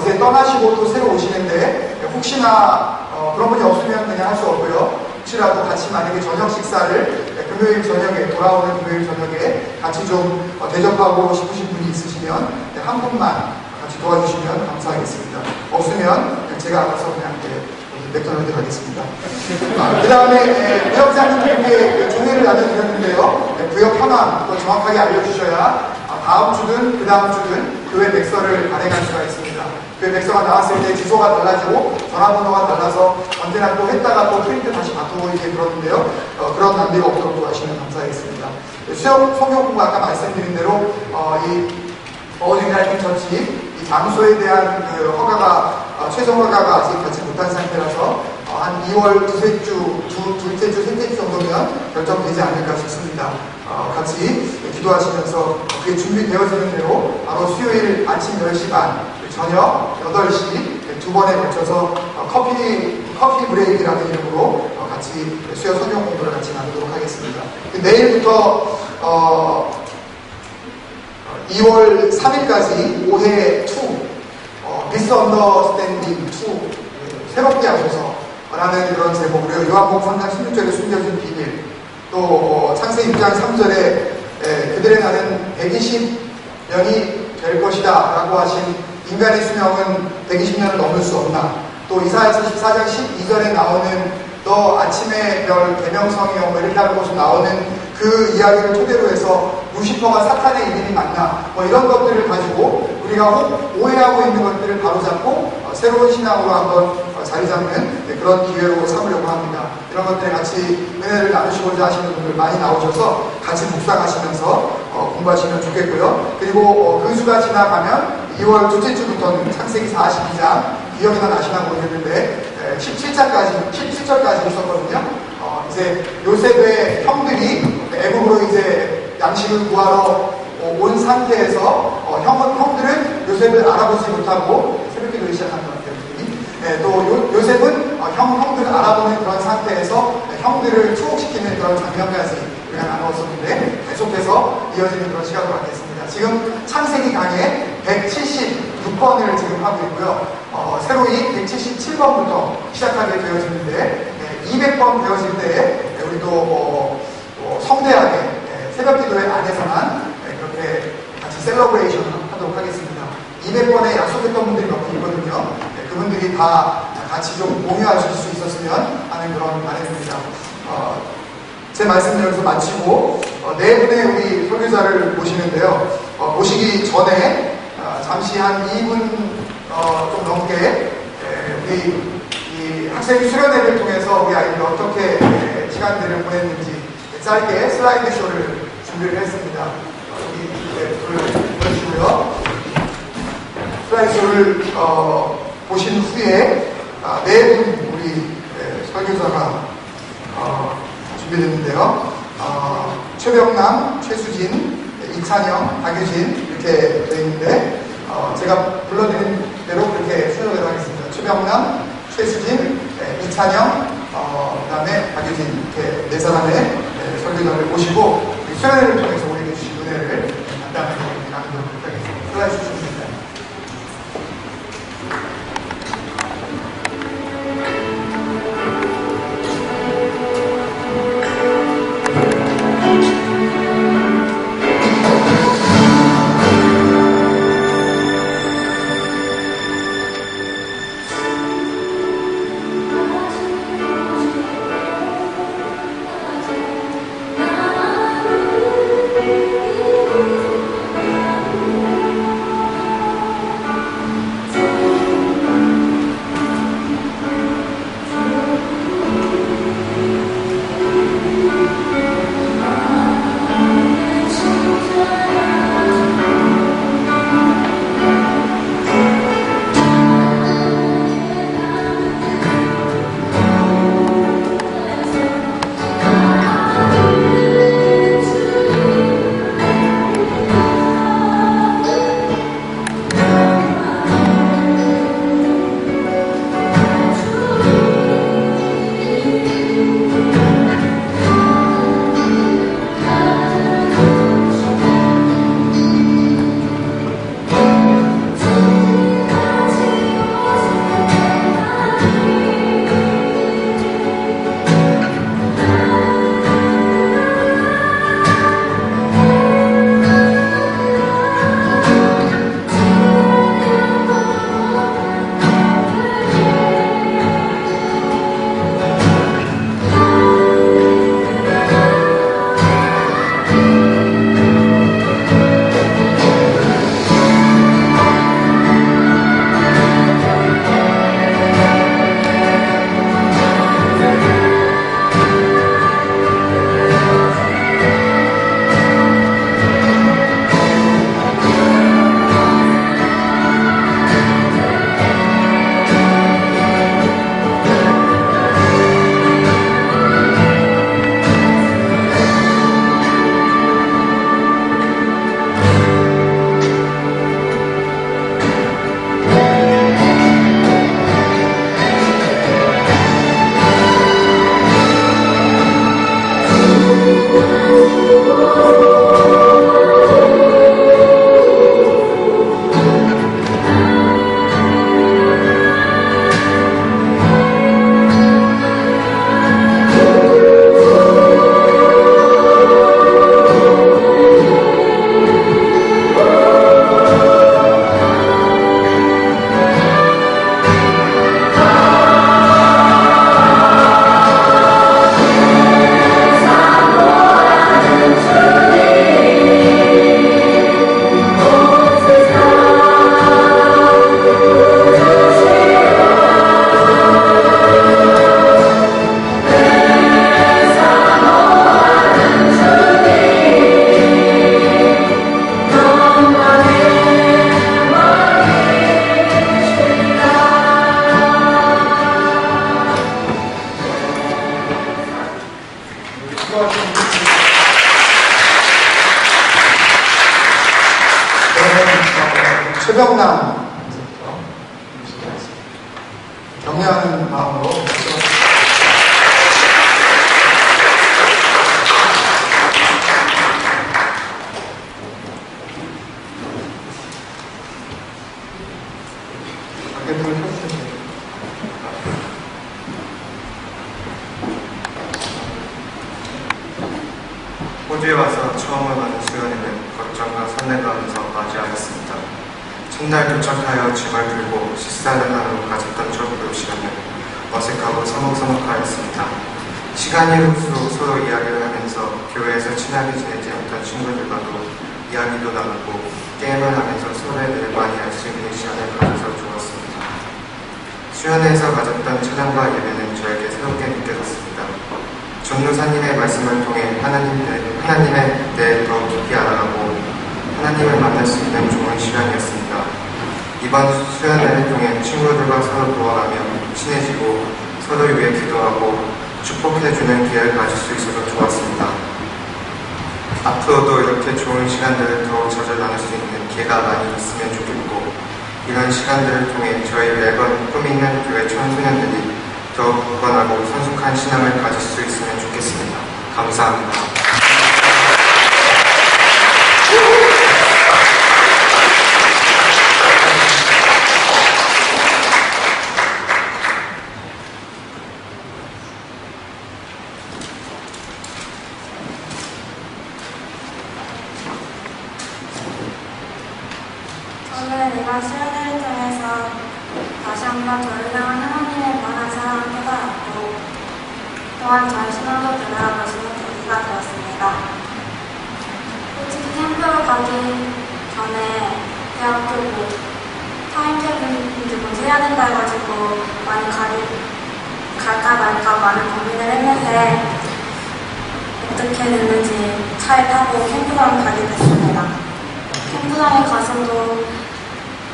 이제 떠나시고 또 새로 오시는데 혹시나 그런 분이 없으면 그냥 할 수 없고요. 혹시라도 같이 만약에 저녁 식사를 금요일 저녁에 돌아오는 금요일 저녁에 같이 좀 대접하고 싶으신 분이 있으시면 한 분만 같이 도와주시면 감사하겠습니다. 없으면 제가 알아서 그냥 맥도날드 가겠습니다. 그 다음에 부역장님께 종회를 나눠드렸는데요. 부역 현황 또 정확하게 알려주셔야 다음 주든 그 다음 주든 교회 맥서를 발행할 수가 있습니다. 교회 맥서가 나왔을 때 주소가 달라지고 전화번호가 달라서 언제나 또 했다가 또 프린트 다시 바꾸고 이렇게 그러는데요. 그런 낭비가 없도록 도와주시면 감사하겠습니다. 수영 성경 공부 아까 말씀드린 대로 이 어워징라이팅 처치 이 장소에 대한 최종 허가가 아직 받지 못한 상태라서 한 2월 둘째 주, 셋째 주 정도면 결정되지 않을까 싶습니다. 같이 기도하시면서 그게 준비되어지는 대로 바로 수요일 아침 10시 반, 저녁 8시 두 번에 걸쳐서 커피 브레이크라는 이름으로 같이 수요 성경 공부를 같이 나누도록 하겠습니다. 내일부터 2월 3일까지 5회 2 Misunderstanding 2 새롭게 하셔서 라는 그런 제목으로 요한복음 3장 16절에 숨겨진 비밀 또 창세기 6장 3절에 그들의 날은 120년이 될 것이다 라고 하신 인간의 수명은 120년을 넘을 수 없나 또 이사야서 14장 12절에 나오는 너 아침의 별 대명성이여 이렇게 하는 곳에 나오는 그 이야기를 토대로 해서 루시퍼가 사탄의 이름이 맞나 이런 것들을 가지고 우리가 오해하고 있는 것들을 바로잡고 새로운 신앙으로 한번 자리 잡는 그런 기회로 삼으려고 합니다. 이런 것들에 같이 은혜를 나누시고자 하시는 분들 많이 나오셔서 같이 묵상하시면서 공부하시면 좋겠고요. 그리고 그 수가 지나가면 2월 둘째 주부터는 창세기 42장, 기억이나 나시나 모르겠는데 17절까지 있었거든요. 이제 요셉의 형들이 애국으로 이제 양식을 구하러 온 상태에서 형들은 요셉을 알아보지 못하고 새벽기도를 시작한 것 같아요. 또 요셉은 형들을 알아보는 그런 상태에서 형들을 추억시키는 그런 장면까지 우리가 나누었었는데 계속해서 이어지는 그런 시간으로 갖겠습니다. 지금 창세기 강의 176번을 지금 하고 있고요. 새로이 177번부터 시작하게 되어지는데 200번 되어질 때 우리도 성대하게 새벽기도회 안에서만 그렇게 같이 셀러브레이션 하도록 하겠습니다. 200번에 약속했던 분들이 몇 분 있거든요. 그분들이 다 같이 좀 공유하실 수 있었으면 하는 그런 바람입니다. 제 말씀을 여기서 마치고 네 분의 우리 설교자를 모시는데요. 모시기 전에 잠시 한 2분 좀 넘게 우리 이 학생 수련회를 통해서 우리 아이들이 어떻게 시간들을 보냈는지 짧게 슬라이드 쇼를 준비를 했습니다. 여기 보여주시고요. 슬라이드 쇼를 보신 후에 네 분 우리 설교자가 준비됐는데요. 최병남, 최수진, 이찬영, 박유진 이렇게 되어 있는데 제가 불러드린 대로 그렇게 순서대로 하겠습니다. 최병남, 최수진, 이찬영, 그 다음에 박유진 이렇게 네 사람의 설교자를 모시고 수련회를 통해서 우리에게 주신 은혜를 간단하게 나누도록 하겠습니다. 슬라이드 주십니다. 격려하는 마음으로 박대표를 해주세요. 호주에 와서 처음을 받은 수연이는 걱정과 설레가면서 맞이하였습니다. 첫날 도착하여 짐을 들고 식사를 하러 가졌던 첫 교육 시간은 어색하고 서먹서먹하였습니다. 시간이 흐를수록 서로 이야기를 하면서 교회에서 친하게 지내지 않던 친구들과도 이야기도 나누고 게임을 하면서 서로에 대해 많이 알 수 있는 시간을 가져서 좋았습니다. 수연회에서 가졌던 찬양과 예배는 저에게 새롭게 느껴졌습니다. 전도사님의 말씀을 통해 하나님에 대해 더 깊이 알아가고 하나님을 만날 수 있는 좋은 시간이었습니다. 이번 수련회를 통해 친구들과 서로 도와가며 친해지고 서로를 위해 기도하고 축복해주는 기회를 가질 수 있어서 좋았습니다. 앞으로도 이렇게 좋은 시간들을 더욱 자주 나눌 수 있는 기회가 많이 있으면 좋겠고 이런 시간들을 통해 저희 매번 꿈 있는 교회 청소년들이 더욱 굳건하고 성숙한 신앙을 가질 수 있으면 좋겠습니다. 감사합니다. 저는 이번 수련회를 통해서 다시 한번 저를 향한 하나님의 무한한 사랑을 깨달았고 또한 저의 신앙도 되돌아볼 수 있는 계기가 되었습니다. 솔직히 캠프를 가기 전에 대학교 타임테이블 공부해야 된다 해가지고 많이 갈까 말까 많은 고민을 했는데 어떻게 됐는지 차에 타고 캠프장을 가게 됐습니다. 캠프장에 가서도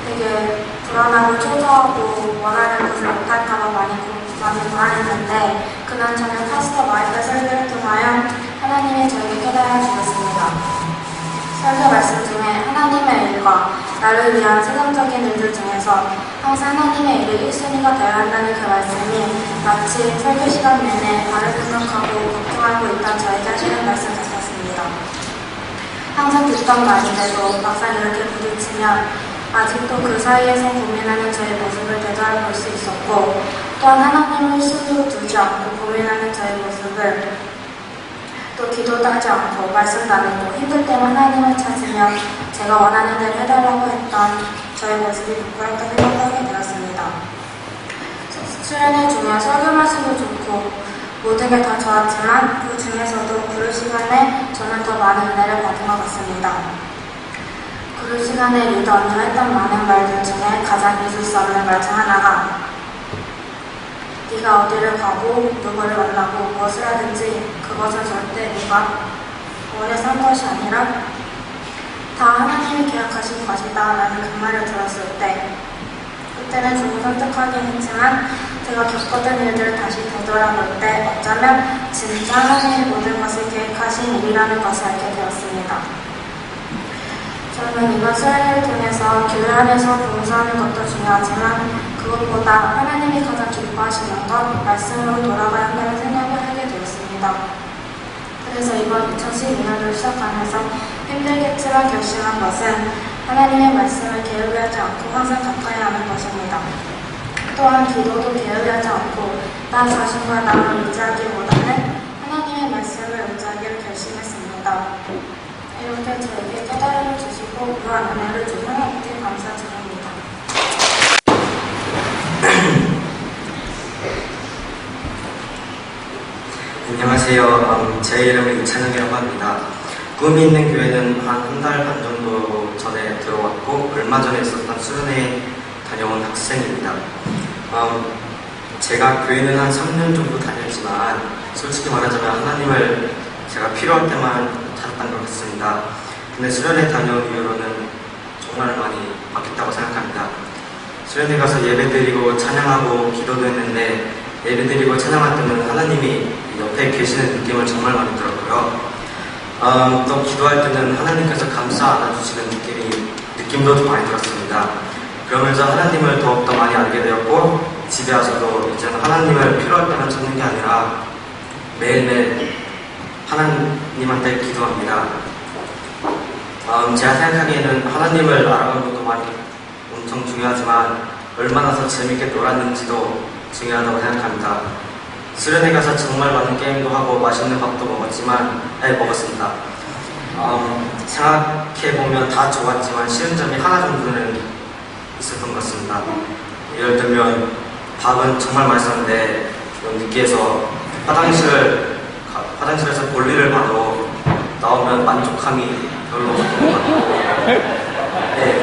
되게 불안하고 초조하고 원하는 것을 못할까봐 많이 불안했는데 그날 저녁 파스터 마이크 설교를 통하여 하나님이 저에게 깨달아 주셨습니다. 설교 말씀 중에 하나님의 일과 나를 위한 세상적인 일들 중에서 항상 하나님의 일을 1순위가 되어야 한다는 그 말씀이 마치 설교 시간 내내 나를 생각하고 걱정하고 있던 저에게 하시는 말씀 같았습니다. 항상 듣던 말인데도 막상 이렇게 부딪히면 아직도 그 사이에서 고민하는 저의 모습을 되돌아볼 수 있었고 또한 하나님을 순위로 두지 않고 고민하는 저의 모습을 또 기도도 하지 않고 말씀 나누고 힘들 때만 하나님을 찾으며 제가 원하는 대로 해달라고 했던 저의 모습이 부끄럽다 생각하게 되었습니다. 수련회 중에 설교 말씀도 좋고 모든 게 다 좋았지만 그 중에서도 그럴 시간에 저는 더 많은 은혜를 받은 것 같습니다. 그럴 시간에 리더 언니가 했던 많은 말들 중에 가장 잊을 수 없는 말 중 하나가 네가 어디를 가고 누구를 만나고 무엇을 하든지 그것은 절대 네가 원해서 한 것이 아니라 다 하나님이 계약하신 것이다 라는 그 말을 들었을 때 그때는 조금 선택하긴 했지만 제가 겪었던 일들을 다시 되돌아볼 때 어쩌면 진짜 하나님이 모든 것을 계획하신 일이라는 것을 알게 되었습니다. 저는 이번 수련회를 통해서 교회 안에서 봉사하는 것도 중요하지만 그것보다 하나님이 가장 기뻐하시는 건 말씀으로 돌아가야 한다는 생각을 하게 되었습니다. 그래서 이번 2012년을 시작하면서 힘들겠지만 결심한 것은 하나님의 말씀을 게을리하지 않고 항상 가까이 하는 것입니다. 또한 기도도 게을리하지 않고 나 자신과 나를 의지하기보다는 하나님의 말씀을 의지하기를 결심했습니다. 이렇게 저에게 깨달음을 주시고 무한 은혜를 주신 하나님께 감사드립니다. 안녕하세요. 제 이름은 이찬영이라고 합니다. 꿈이 있는 교회는 한 달 반 정도 전에 들어왔고 얼마 전에 있었던 수련회에 다녀온 학생입니다. 제가 교회는 한 3년 정도 다녔지만 솔직히 말하자면 하나님을 제가 필요할 때만 찾았던 것 같습니다. 근데 수련회 다녀온 이후로는 정말 많이 바뀌었다고 생각합니다. 수련회 가서 예배드리고 찬양하고 기도도 했는데 예배드리고 찬양할 때는 하나님이 옆에 계시는 느낌을 정말 많이 들었고요. 또 기도할 때는 하나님께서 감싸 안아주시는 느낌도 좀 많이 들었습니다. 그러면서 하나님을 더욱더 많이 알게 되었고 집에 와서도 이제는 하나님을 필요할 때만 찾는 게 아니라 매일매일 하나님한테 기도합니다. 제가 생각하기에는 하나님을 알아가는 것도 많이 엄청 중요하지만 얼마나 더 재밌게 놀았는지도 중요하다고 생각합니다. 수련회 가서 정말 많은 게임도 하고 맛있는 밥도 먹었습니다. 생각해보면 다 좋았지만 싫은 점이 하나 정도는 있었던 것 같습니다. 예를 들면 밥은 정말 맛있었는데 늦게해서 화장실에서 볼일을 봐도 나오면 만족감이 별로 없었던 것 같고 네,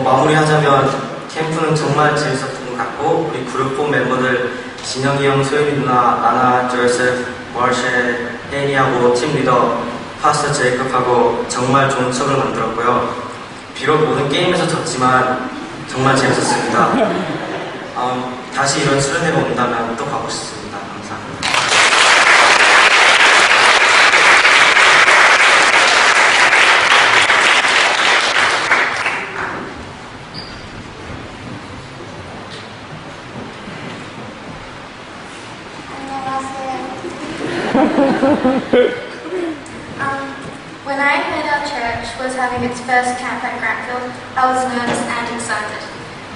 마무리하자면 캠프는 정말 재밌었던 것 같고 우리 그룹 4 멤버들 진영이 형, 소연이 누나, 나나, 조셉, 머셜, 혜인이하고 팀 리더 파스터 제이콥하고 정말 좋은 추억을 만들었고요. 비록 모든 게임에서 졌지만 정말 재밌었습니다. 다시 이런 수련회가 온다면 또 가고 싶습니다. 감사합니다. When I heard our church was having its first camp at Granville, I was nervous and excited.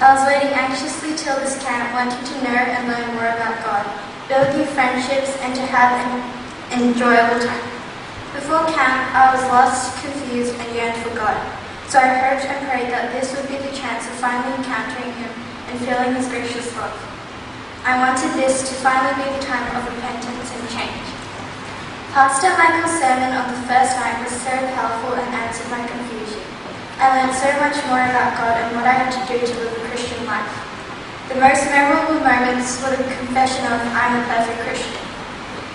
I was waiting anxiously till this camp, wanting to know and learn more about God, build new friendships, and to have an enjoyable time. Before camp, I was lost, confused, and yearned for God. So I hoped and prayed that this would be the chance of finally encountering Him and feeling His gracious love. I wanted this to finally be the time of repentance and change. Pastor Michael's sermon on the first night was so powerful and answered my confusion. I learned so much more about God and what I had to do to live a Christian life. The most memorable moments were the confession of I'm a perfect Christian.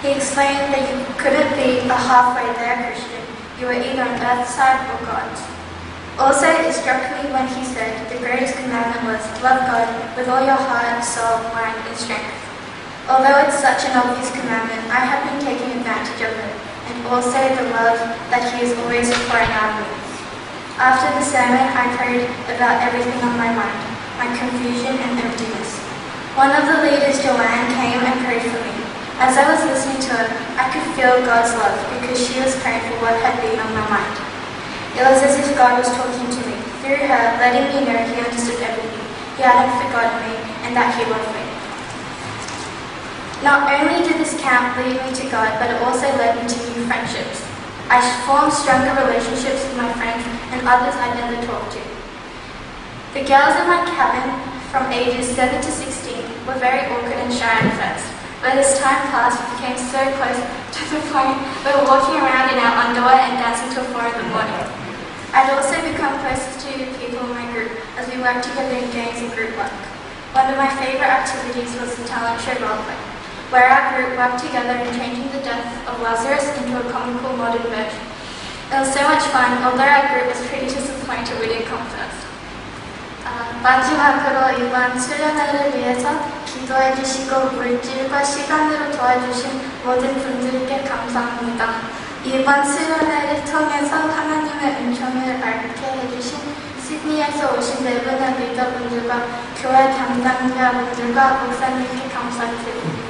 He explained that you couldn't be a halfway there Christian. You were either on Earth's side or God's. Also, it struck me when he said the greatest commandment was love God with all your heart, soul, mind, and strength. Although it's such an obvious commandment, I have been taking advantage of it, and also the love that He is always pouring out of me. After the sermon, I prayed about everything on my mind, my confusion and emptiness. One of the leaders, Joanne, came and prayed for me. As I was listening to her, I could feel God's love because she was praying for what had been on my mind. It was as if God was talking to me, through her, letting me know He understood everything, He hadn't forgotten me, and that He loved me. Not only did this camp lead me to God, but it also led me to new friendships. I formed stronger relationships with my friends and others I'd never talked to. The girls in my cabin from ages 7 to 16 were very awkward and shy at first, but as time passed, we became so close to the point we were walking around in our underwear and dancing till 4 in the morning. I'd also become closer to people in my group as we worked together in games and group work. One of my favorite activities was the talent show roleplay, where our group worked together in changing the death of Lazarus into a comical modern version. It was so much fun, although our group was pretty disappointed we didn't come first. 마지막으로 이번 수련회를 위해서 기도해 주시고 물질과 시간으로 도와주신 모든 분들께 감사합니다. 이번 수련회를 통해서 하나님의 은총을 알게 해주신 시드니에서 오신 네 분의 리더분들과 교회 담당자분들과 목사님께 감사드립니다.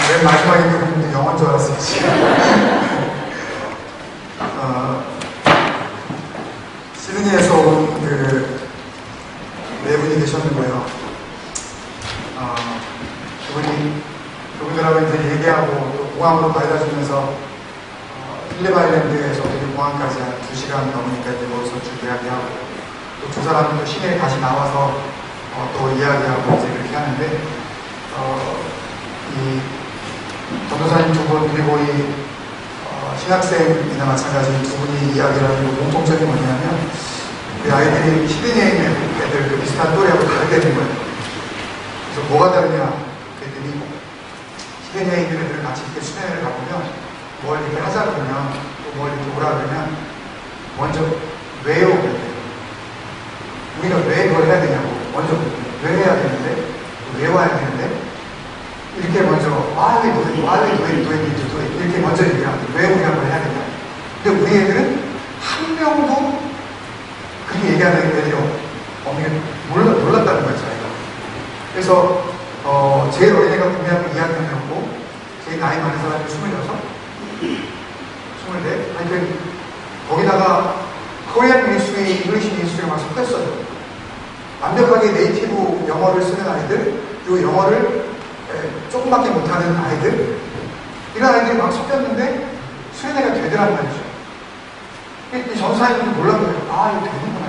맨 마지막에 그분도 영어인 줄 알았어요, 지금. 시드니에서 온 네 분이 계셨는데요. 그분들하고 이제 얘기하고 또 공항으로 가져다주면서 필립 아일랜드에서 우리 공항까지 한 2시간 넘으니까 이제 거기서 준비하고 또 두 사람이 또 시내에 다시 나와서 또 이야기하고 이제 그렇게 하는데 이 전도사님 두 분 그리고 이 신학생이나 마찬가지 두 분이 이야기를 하는 공통점이 뭐냐면 우리 아이들이 시드니에 있는 애들 그 비슷한 또래하고 다르게 된 거예요. 그래서 뭐가 다르냐 그랬더니 시드니에 있는 애들을 같이 이렇게 수련회를 가보면 뭘 이렇게 하자 그러면 또 뭘 이렇게 오라 그러면 먼저 왜요? 우리가 왜 그걸 해야 되냐고 먼저 왜 해야 되는데 왜 와야 되는데 이렇게 먼저 why we do it 이렇게 먼저 얘기합니다. 왜 우리가 그걸 해야 되냐. 근데 우리 애들은 한 명도 그렇게 얘기하는 애들이 없는 게 놀랐다는 거예요, 저희가. 그래서 제일 어린 애가 국민학교 2학년이었고 제일 나이 많은 사람이 26, 24. 하여튼 거기다가 코리안 미니스트리, 잉글리시 미니스트리가 막 섞였어요. 완벽하게 네이티브 영어를 쓰는 아이들, 그리고 영어를 조금밖에 못하는 아이들, 이런 아이들이 막 섞였는데 수련회가 되더란 말이죠. 이 전사님도 놀란 거예요. 아, 이거 되는구나,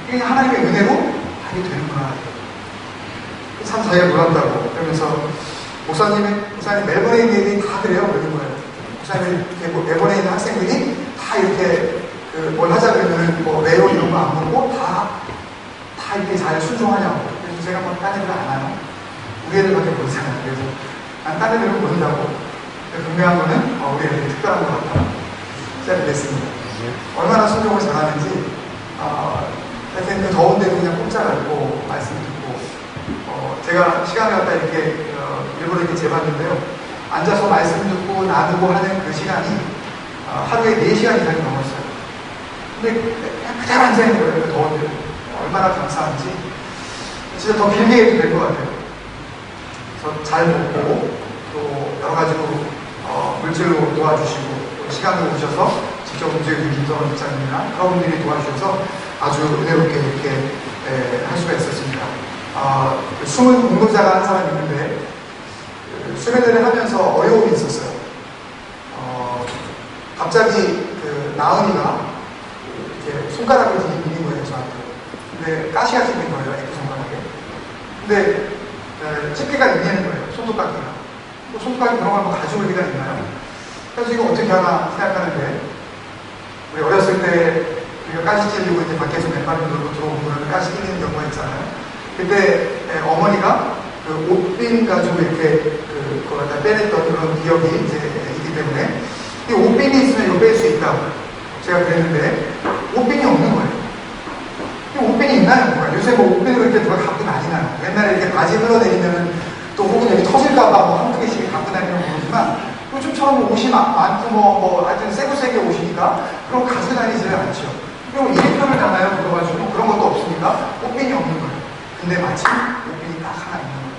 이게. 이게 하나님의 은혜로, 아, 이게 되는구나. 참 자기가 놀랐다고. 그러면서, 목사님 멜번에 있는 애들이 다 그래요. 그러는 거예요. 목사님, 이렇게 멜번에 있는 학생들이 다 이렇게, 뭘 하자 그러면, 외워 이런 거 안 보고, 다 이렇게 잘 순종하냐고. 그래서 제가 뭐, 딴 애들 안 하나? 우리 애들밖에 모르잖아요. 그래서, 난 딴 애들은 모른다고. 분명한 거는, 우리 애들이 특별한 것 같다. 시작이 됐습니다. 얼마나 순종을 잘하는지, 하여튼 그 더운 데도 그냥 꼼짝 않고 말씀 듣고, 제가 시간을 갖다 이렇게, 일부러 이렇게 재봤는데요. 앉아서 말씀 듣고 나누고 하는 그 시간이, 하루에 4시간 이상이 넘었어요. 근데 그냥 그대로 앉아있는 거예요. 그 더운 데도. 얼마나 감사한지. 진짜 더 길게 해도 될 것 같아요. 그래서 잘 먹고, 또 여러 가지로, 물질로 도와주시고, 시간을 오셔서 직접 움직여준 김성원 목사님이나 여러분들이 도와주셔서 아주 은혜롭게 이렇게 할 수가 있었습니다. 숨은 공로자가 한 사람이 있는데 수련회를 하면서 어려움이 있었어요. 갑자기 나은이가 이렇게 손가락을 들이밀린 거예요, 저한테. 근데 가시가 생긴 거예요, 애기 손가락에. 근데 집게가 있는 거예요, 손톱깎이가. 또 손톱깎이 그런 걸 한번 가져올 리가 있나요? 그래서 이거 어떻게 하나 생각하는데, 우리 어렸을 때 우리가 가시 찔리고 이제 밖에서 맨발을 놀고 들어오면 가시 찔리는 경우가 있잖아요. 그때 어머니가 그 옷빈 가지고 이렇게 그걸 갖다 빼냈던 그런 기억이 이제 있기 때문에 이 옷빈이 있으면 이거 뺄 수 있다고 제가 그랬는데 옷빈이 없는 거예요. 이 옷빈이 있나요? 뭐가? 요새 뭐 옷빈을 이렇게 누가 갖고 다니나요? 옛날에 이렇게 바지 흘러내리면은 또 혹은 여기 터질까봐 뭐 한두 개씩 갖고 다니는 건 모르지만 요즘처럼 옷이 많고 하여튼 세게 옷이니까 그럼 가지고 다니지를 않죠. 그리고 이름표를 달아요? 물어가지고 그런 것도 없으니까 옷빈이 없는 거예요. 근데 마침 옷빈이 딱 하나 있는 거예요.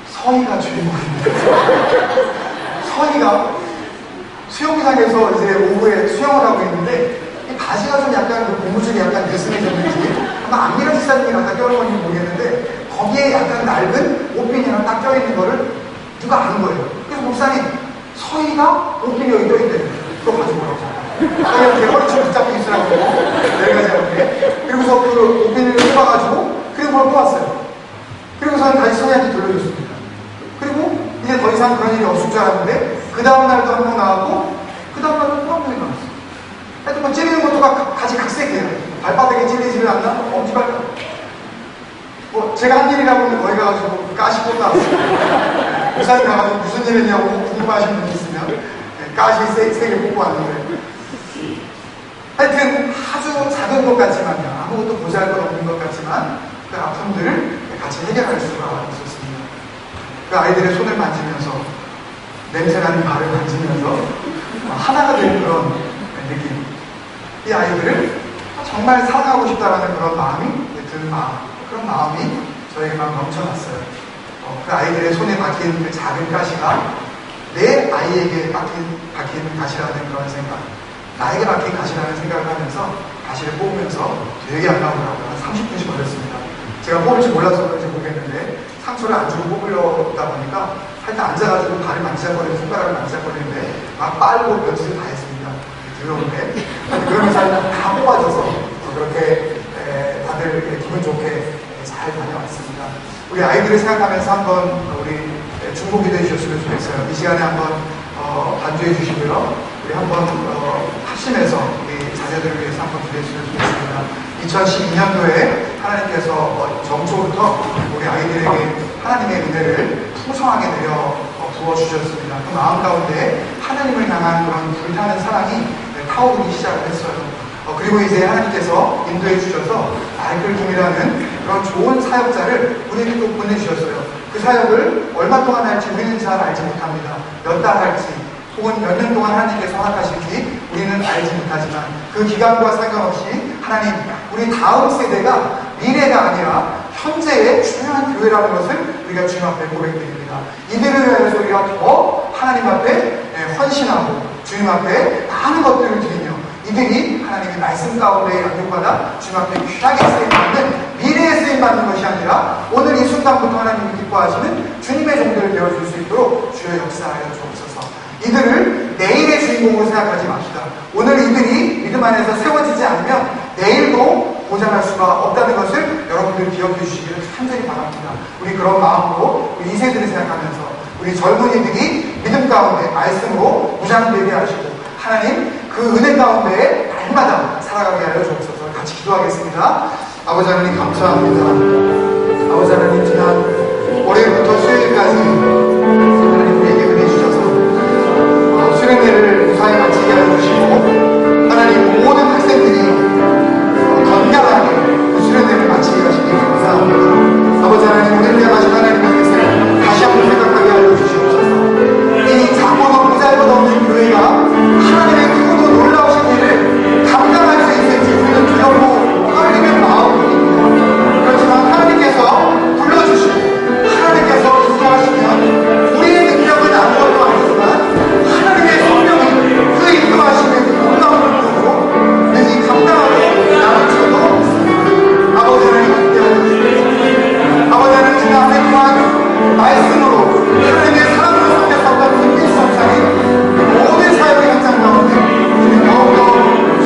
서희가 주인공입니다. 서희가 수영장에서 이제 오후에 수영을 하고 있는데 이 바지가 좀 약간 그 고무줄이 약간 느슨해졌는지 아마 안미라 지사님이 갖다 껴놓은지 모르겠는데 거기에 약간 낡은 옷빈이랑 딱 껴있는 거를 누가 아는 거예요. 그래서 목사님, 서희가 옷빈이 여기 껴있대요. 그거 가지고 오라고. 그냥 대머리처럼 붙잡고 있으라고. 내려가지 않게. 그리고서 그 옷빈을 뽑아가지고, 그리고 그걸 뽑았어요. 그리고서는 다시 서희한테 돌려줬습니다. 그리고 이제 더 이상 그런 일이 없을 줄 알았는데, 그 다음날도 한 번 나왔고, 그 다음날도 또 한 번이 나왔어요. 하여튼 뭐 찔리는 것도 같이 각색해요. 발바닥에 찔리지를 않나? 엄지발가락. 제가 한 일이라고 거기 가가지고 가시 뽑다 왔어요. 부산 가가지고 무슨 일 했냐고 궁금하신 분 있으면 가시 세게 뽑고 왔는데 하여튼 아주 작은 것 같지만요. 아무것도 보잘것없는 것 같지만 그 아픔들을 같이 해결할 수가 있었습니다. 그 아이들의 손을 만지면서 냄새나는 발을 만지면서 하나가 된 그런 느낌. 이 아이들을 정말 사랑하고 싶다라는 그런 마음이 드는 마음. 그런 마음이 저에게 막 넘쳐났어요. 그 아이들의 손에 박힌 그 작은 가시가 내 아이에게 박힌 가시라는 그런 생각, 나에게 박힌 가시라는 생각을 하면서 가시를 뽑으면서 되게 아까우더라고요. 한 30분씩 걸렸습니다. 제가 뽑을지 몰라서 그런지 모르겠는데 상처를 안 주고 뽑으려다 보니까 하여튼 앉아가지고 발을 만지작거리고 손가락을 만지작거리는데 막 빨고 며칠을 다 했습니다. 더러운데 그러면서 다 뽑아져서 그렇게 다들 기분 좋게 잘 다녀왔습니다. 우리 아이들을 생각하면서 한번 우리 중보 기도해 주셨으면 좋겠어요. 이 시간에 한번 반주해 주시고요. 우리 한번 합심해서 우리 자녀들을 위해서 한번 기도했으면 좋겠습니다. 2012년도에 하나님께서 정초부터 우리 아이들에게 하나님의 은혜를 풍성하게 내려 부어주셨습니다. 그 마음 가운데 하나님을 향한 그런 불타는 사랑이 타오르기 시작을 했어요. 그리고 이제 하나님께서 인도해 주셔서 알글궁이라는 그런 좋은 사역자를 우리에게 또 보내주셨어요. 그 사역을 얼마 동안 할지 우리는 잘 알지 못합니다. 몇 달 할지 혹은 몇 년 동안 하나님께서 허락하실지 우리는 알지 못하지만 그 기간과 상관없이 하나님 우리 다음 세대가 미래가 아니라 현재의 중요한 교회라는 것을 우리가 주님 앞에 고백드립니다. 이들을 위해서 우리가 더 하나님 앞에 헌신하고 주님 앞에 많은 것들을 드리며 이들이 하나님의 말씀 가운데 양육받아 주님 앞에 귀하게 쓰임받는 미래에 쓰임받는 것이 아니라 오늘 이 순간부터 하나님이 기뻐하시는 주님의 종들을 되어줄 수 있도록 주여 역사하여 주옵소서. 이들을 내일의 주인공으로 생각하지 맙시다. 오늘 이들이 믿음 안에서 세워지지 않으면 내일도 보장할 수가 없다는 것을 여러분들 기억해 주시기를 간절히 바랍니다. 우리 그런 마음으로 우리 2세들을 생각하면서 우리 젊은이들이 믿음 가운데 말씀으로 무장되게 하시고 하나님 그 은혜 가운데 날마다 살아가게 하여 주옵소서. 같이 기도하겠습니다. 아버지 하나님 감사합니다. 아버지 하나님 지난 월요일부터 수요일까지 하나님 우리에게 은혜 주셔서 수련회를 무사히 마치게 하여 주시고 하나님 모든 학생들이 건강하게 그 수련회를 마치게 하시기 감사합니다. 아버지 하나님 오늘 향하신 하나님의 뜻을 다시 한번 생각하게 하여 주시옵소서. 이 작고도 보잘것 없는 교회가 하나님의 크고도 놀라우신 일을 감당할 수 있을지 우리는 두렵고 떨리는 마음입니다. 그렇지만 하나님께서 불러주시고 하나님께서 인도하시면 우리의 능력은 아무것도 아니지만 하나님의 성령이 그 인도하시는 놀라운 능력으로 능히 감당하게 나를 주도록 믿습니다. 아버지 하나님 함께하여 주시옵소서. 아버지 하나님 지난 한 해 동안 말씀으로 하나님의 사랑으로 섬겼었던 김필 선사님 모든 사역의 현장 가운데 더욱더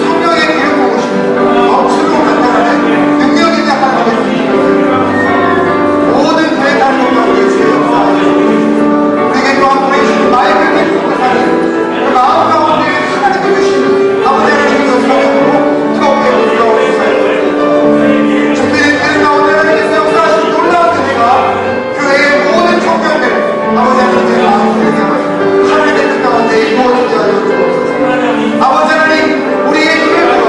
성령의 기름 부으시고 넘치도록 나타나는 능력 있는 하나님의 모든 교회 다니는 가운데 주의 역사하시고 우리에게 또한 보내주신 마이클 김필사님 그 마음 가운데 하나님이 주신 아버지 하나님의 성령으로 뜨겁게 불러오시사요. 준비된 교회 가운데 하나님께서 역사하신 놀라운 은혜가 교회의 모든 청년들 아버지 하나님의 마음을 되게 하시고 하나님의 뜻 가운데 이루어지게 하여 주옵소서. 아버지 하나님 우리의 힘을 들어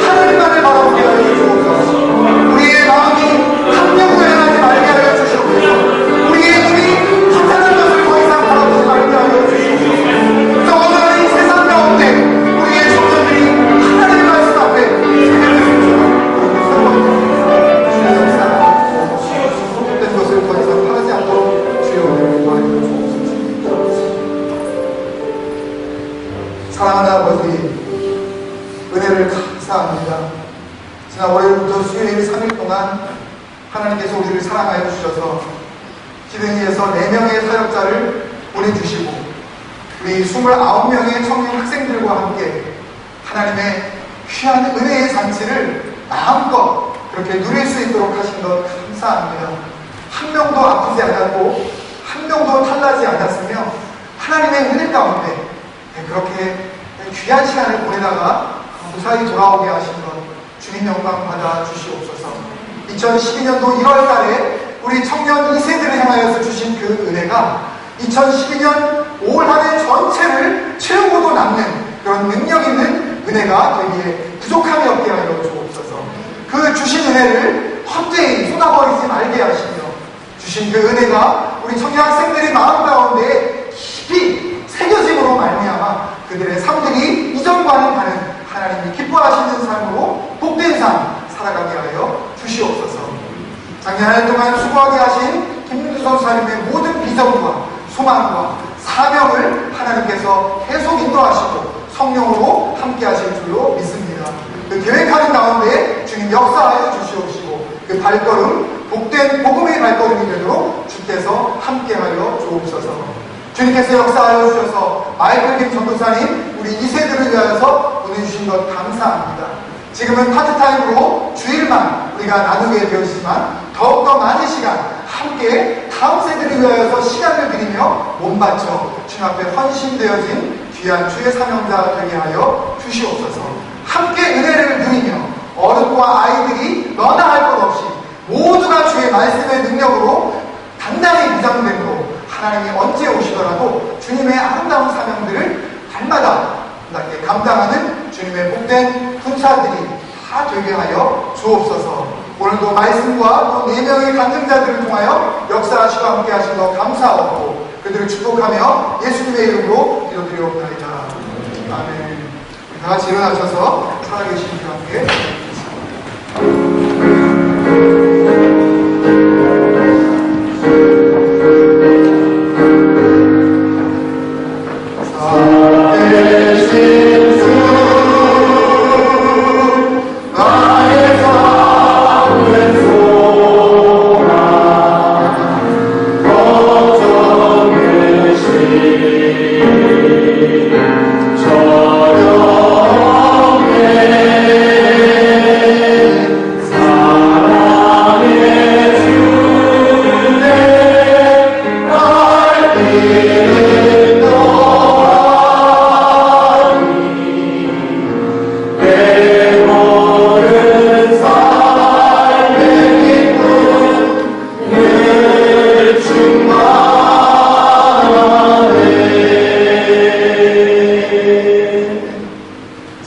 하나님만을 바라보게 하여 주옵소서. 우리의 마음이 학명으로 향하지 말게 하여 주시옵소서. 우리의 눈이 하찮은 것을 더 이상 바라보지 말게 하여 주시옵소서. 또 오늘 이 세상 가운데 우리의 청년들이 하나님의 말씀 앞에 제대로 된 것을 더 이상 하지 않도록 주여 도와주여 주옵소서. 사랑하는 아버지 은혜를 감사합니다. 지난 월요일부터 수요일 3일 동안 하나님께서 우리를 사랑하여 주셔서 기능위에서 4명의 사역자를 보내주시고 우리 29명의 청년 학생들과 함께 하나님의 귀한 은혜의 잔치를 마음껏 그렇게 누릴 수 있도록 하신 것 감사합니다. 한 명도 아프지 않았고 한 명도 탈나지 않았으며 하나님의 은혜 가운데 그렇게 귀한 시간을 보내다가 무사히 돌아오게 하신 것 주님 영광 받아 주시옵소서. 2012년도 1월 달에 우리 청년 2세들을 향하여서 주신 그 은혜가 2012년 올 한 해 전체를 채우고도 남는 그런 능력 있는 은혜가 되기에 부족함이 없게 하여 주옵소서. 그 주신 은혜를 헛되이 쏟아버리지 말게 하시며 주신 그 은혜가 우리 청년 학생들의 마음 가운데 깊이 새겨짐으로 말미암아 그들의 삶들이 이전과는 다른 하나님이 기뻐하시는 삶으로 복된 삶 살아가게 하여 주시옵소서. 작년 한 해 동안 수고하게 하신 김민주 선사님의 모든 비전과 소망과 사명을 하나님께서 계속 인도하시고 성령으로 함께 하실 줄로 믿습니다. 그 계획하는 가운데 주님 역사하여 주시옵시고 그 발걸음 복된 복음의 발걸음이 되도록 주께서 함께하여 주옵소서. 주님께서 역사하여 주셔서 마이클 김 전도사님 우리 2세들을 위하여서 보내주신 것 감사합니다. 지금은 파트타임으로 주일만 우리가 나누게 되었지만 더욱더 많은 시간 함께 다음 세대를 위하여서 시간을 드리며 몸바쳐 주님 앞에 헌신되어진 귀한 주의 사명자 되게 하여 주시옵소서. 함께 은혜를 누리며 어른과 아이들이 너나 할 것 없이 모두가 주의 말씀의 능력으로 단단히 무장됨으로 하나님이 언제 오시더라도 주님의 아름다운 사명들을 날마다 감당하는 주님의 복된 군사들이 다 되게 하여 주옵소서. 오늘도 말씀과 또 4명의 간증자들을 통하여 역사하시고 함께 하신 것 감사하고 그들을 축복하며 예수님의 이름으로 기도드리옵나이다. 아멘. 다 같이 일어나셔서 살아계신 주 함께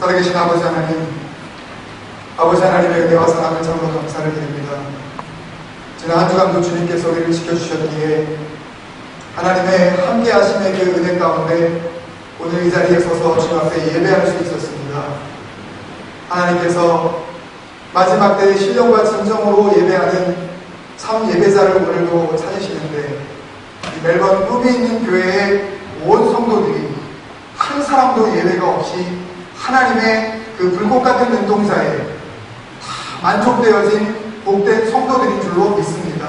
살아계신 아버지 하나님의 은혜와 사랑을 참으로 감사를 드립니다. 지난 한 주간도 주님께서 우리를 지켜주셨기에 하나님의 함께하심의 그 은혜 가운데 오늘 이 자리에 서서 주 앞에 예배할 수 있었습니다. 하나님께서 마지막 때의 신령과 진정으로 예배하는 참 예배자를 오늘도 찾으시는데 이 멜번 꿈이 있는 교회의 온 성도들이 한 사람도 예외가 없이 하나님의 그 불꽃 같은 눈동자에 다 만족되어진 복된 성도들인 줄로 믿습니다.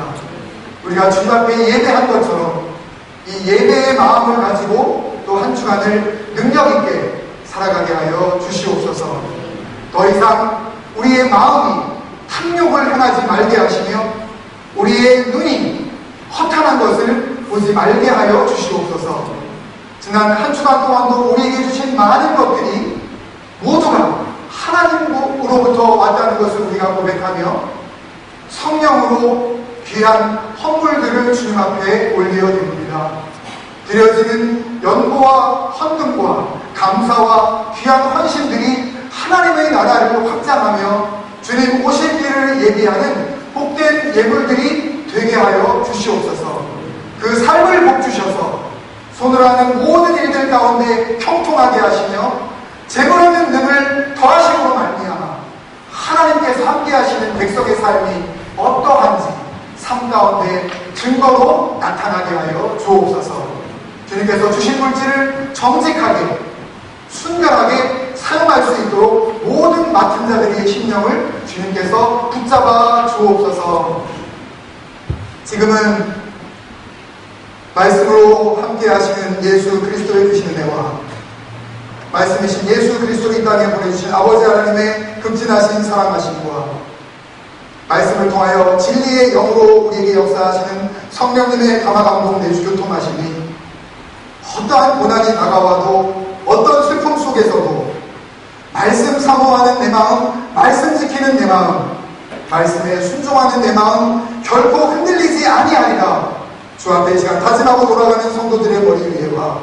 우리가 주님 앞에 예배한 것처럼 이 예배의 마음을 가지고 또 한 주간을 능력 있게 살아가게 하여 주시옵소서. 더 이상 우리의 마음이 탐욕을 행하지 말게 하시며 우리의 눈이 허탄한 것을 보지 말게 하여 주시옵소서. 지난 한 주간 동안도 우리에게 주신 많은 것들이 모두가 하나님으로부터 왔다는 것을 우리가 고백하며 성령으로 귀한 헌물들을 주님 앞에 올려드립니다. 드려지는 연고와 헌금과 감사와 귀한 헌신들이 하나님의 나라를 확장하며 주님 오실 길을 예비하는 복된 예물들이 되게 하여 주시옵소서. 그 삶을 복주셔서 손으로 하는 모든 일들 가운데 형통하게 하시며 재물 없는 능을 더하심으로 말미암아 하나님께서 함께 하시는 백성의 삶이 어떠한지 삶 가운데 증거로 나타나게 하여 주옵소서. 주님께서 주신 물질을 정직하게 순결하게 사용할 수 있도록 모든 맡은 자들의 심령을 주님께서 붙잡아 주옵소서. 지금은 말씀으로 함께 하시는 예수 그리스도의 크신 은혜와 말씀이신 예수 그리스도를 이 땅에 보내주신 아버지 하나님의 극진하신 사랑하심과 말씀을 통하여 진리의 영으로 우리에게 역사하시는 성령님의 감화감동 내주 교통하심이 어떠한 고난이 다가와도 어떤 슬픔 속에서도 말씀 사모하는 내 마음, 말씀 지키는 내 마음, 말씀에 순종하는 내 마음 결코 흔들리지 아니하리라. 주 앞에 이 시간 다짐하고 돌아가는 성도들의 머리 위에와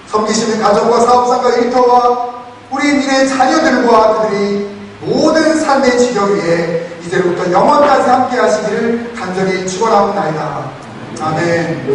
섬기시는 가정과 사업상과 일터와 우리 미래 자녀들과 그들이 모든 삶의 지경 위에 이제부터 영원까지 함께 하시기를 간절히 축원하옵나이다. 아멘.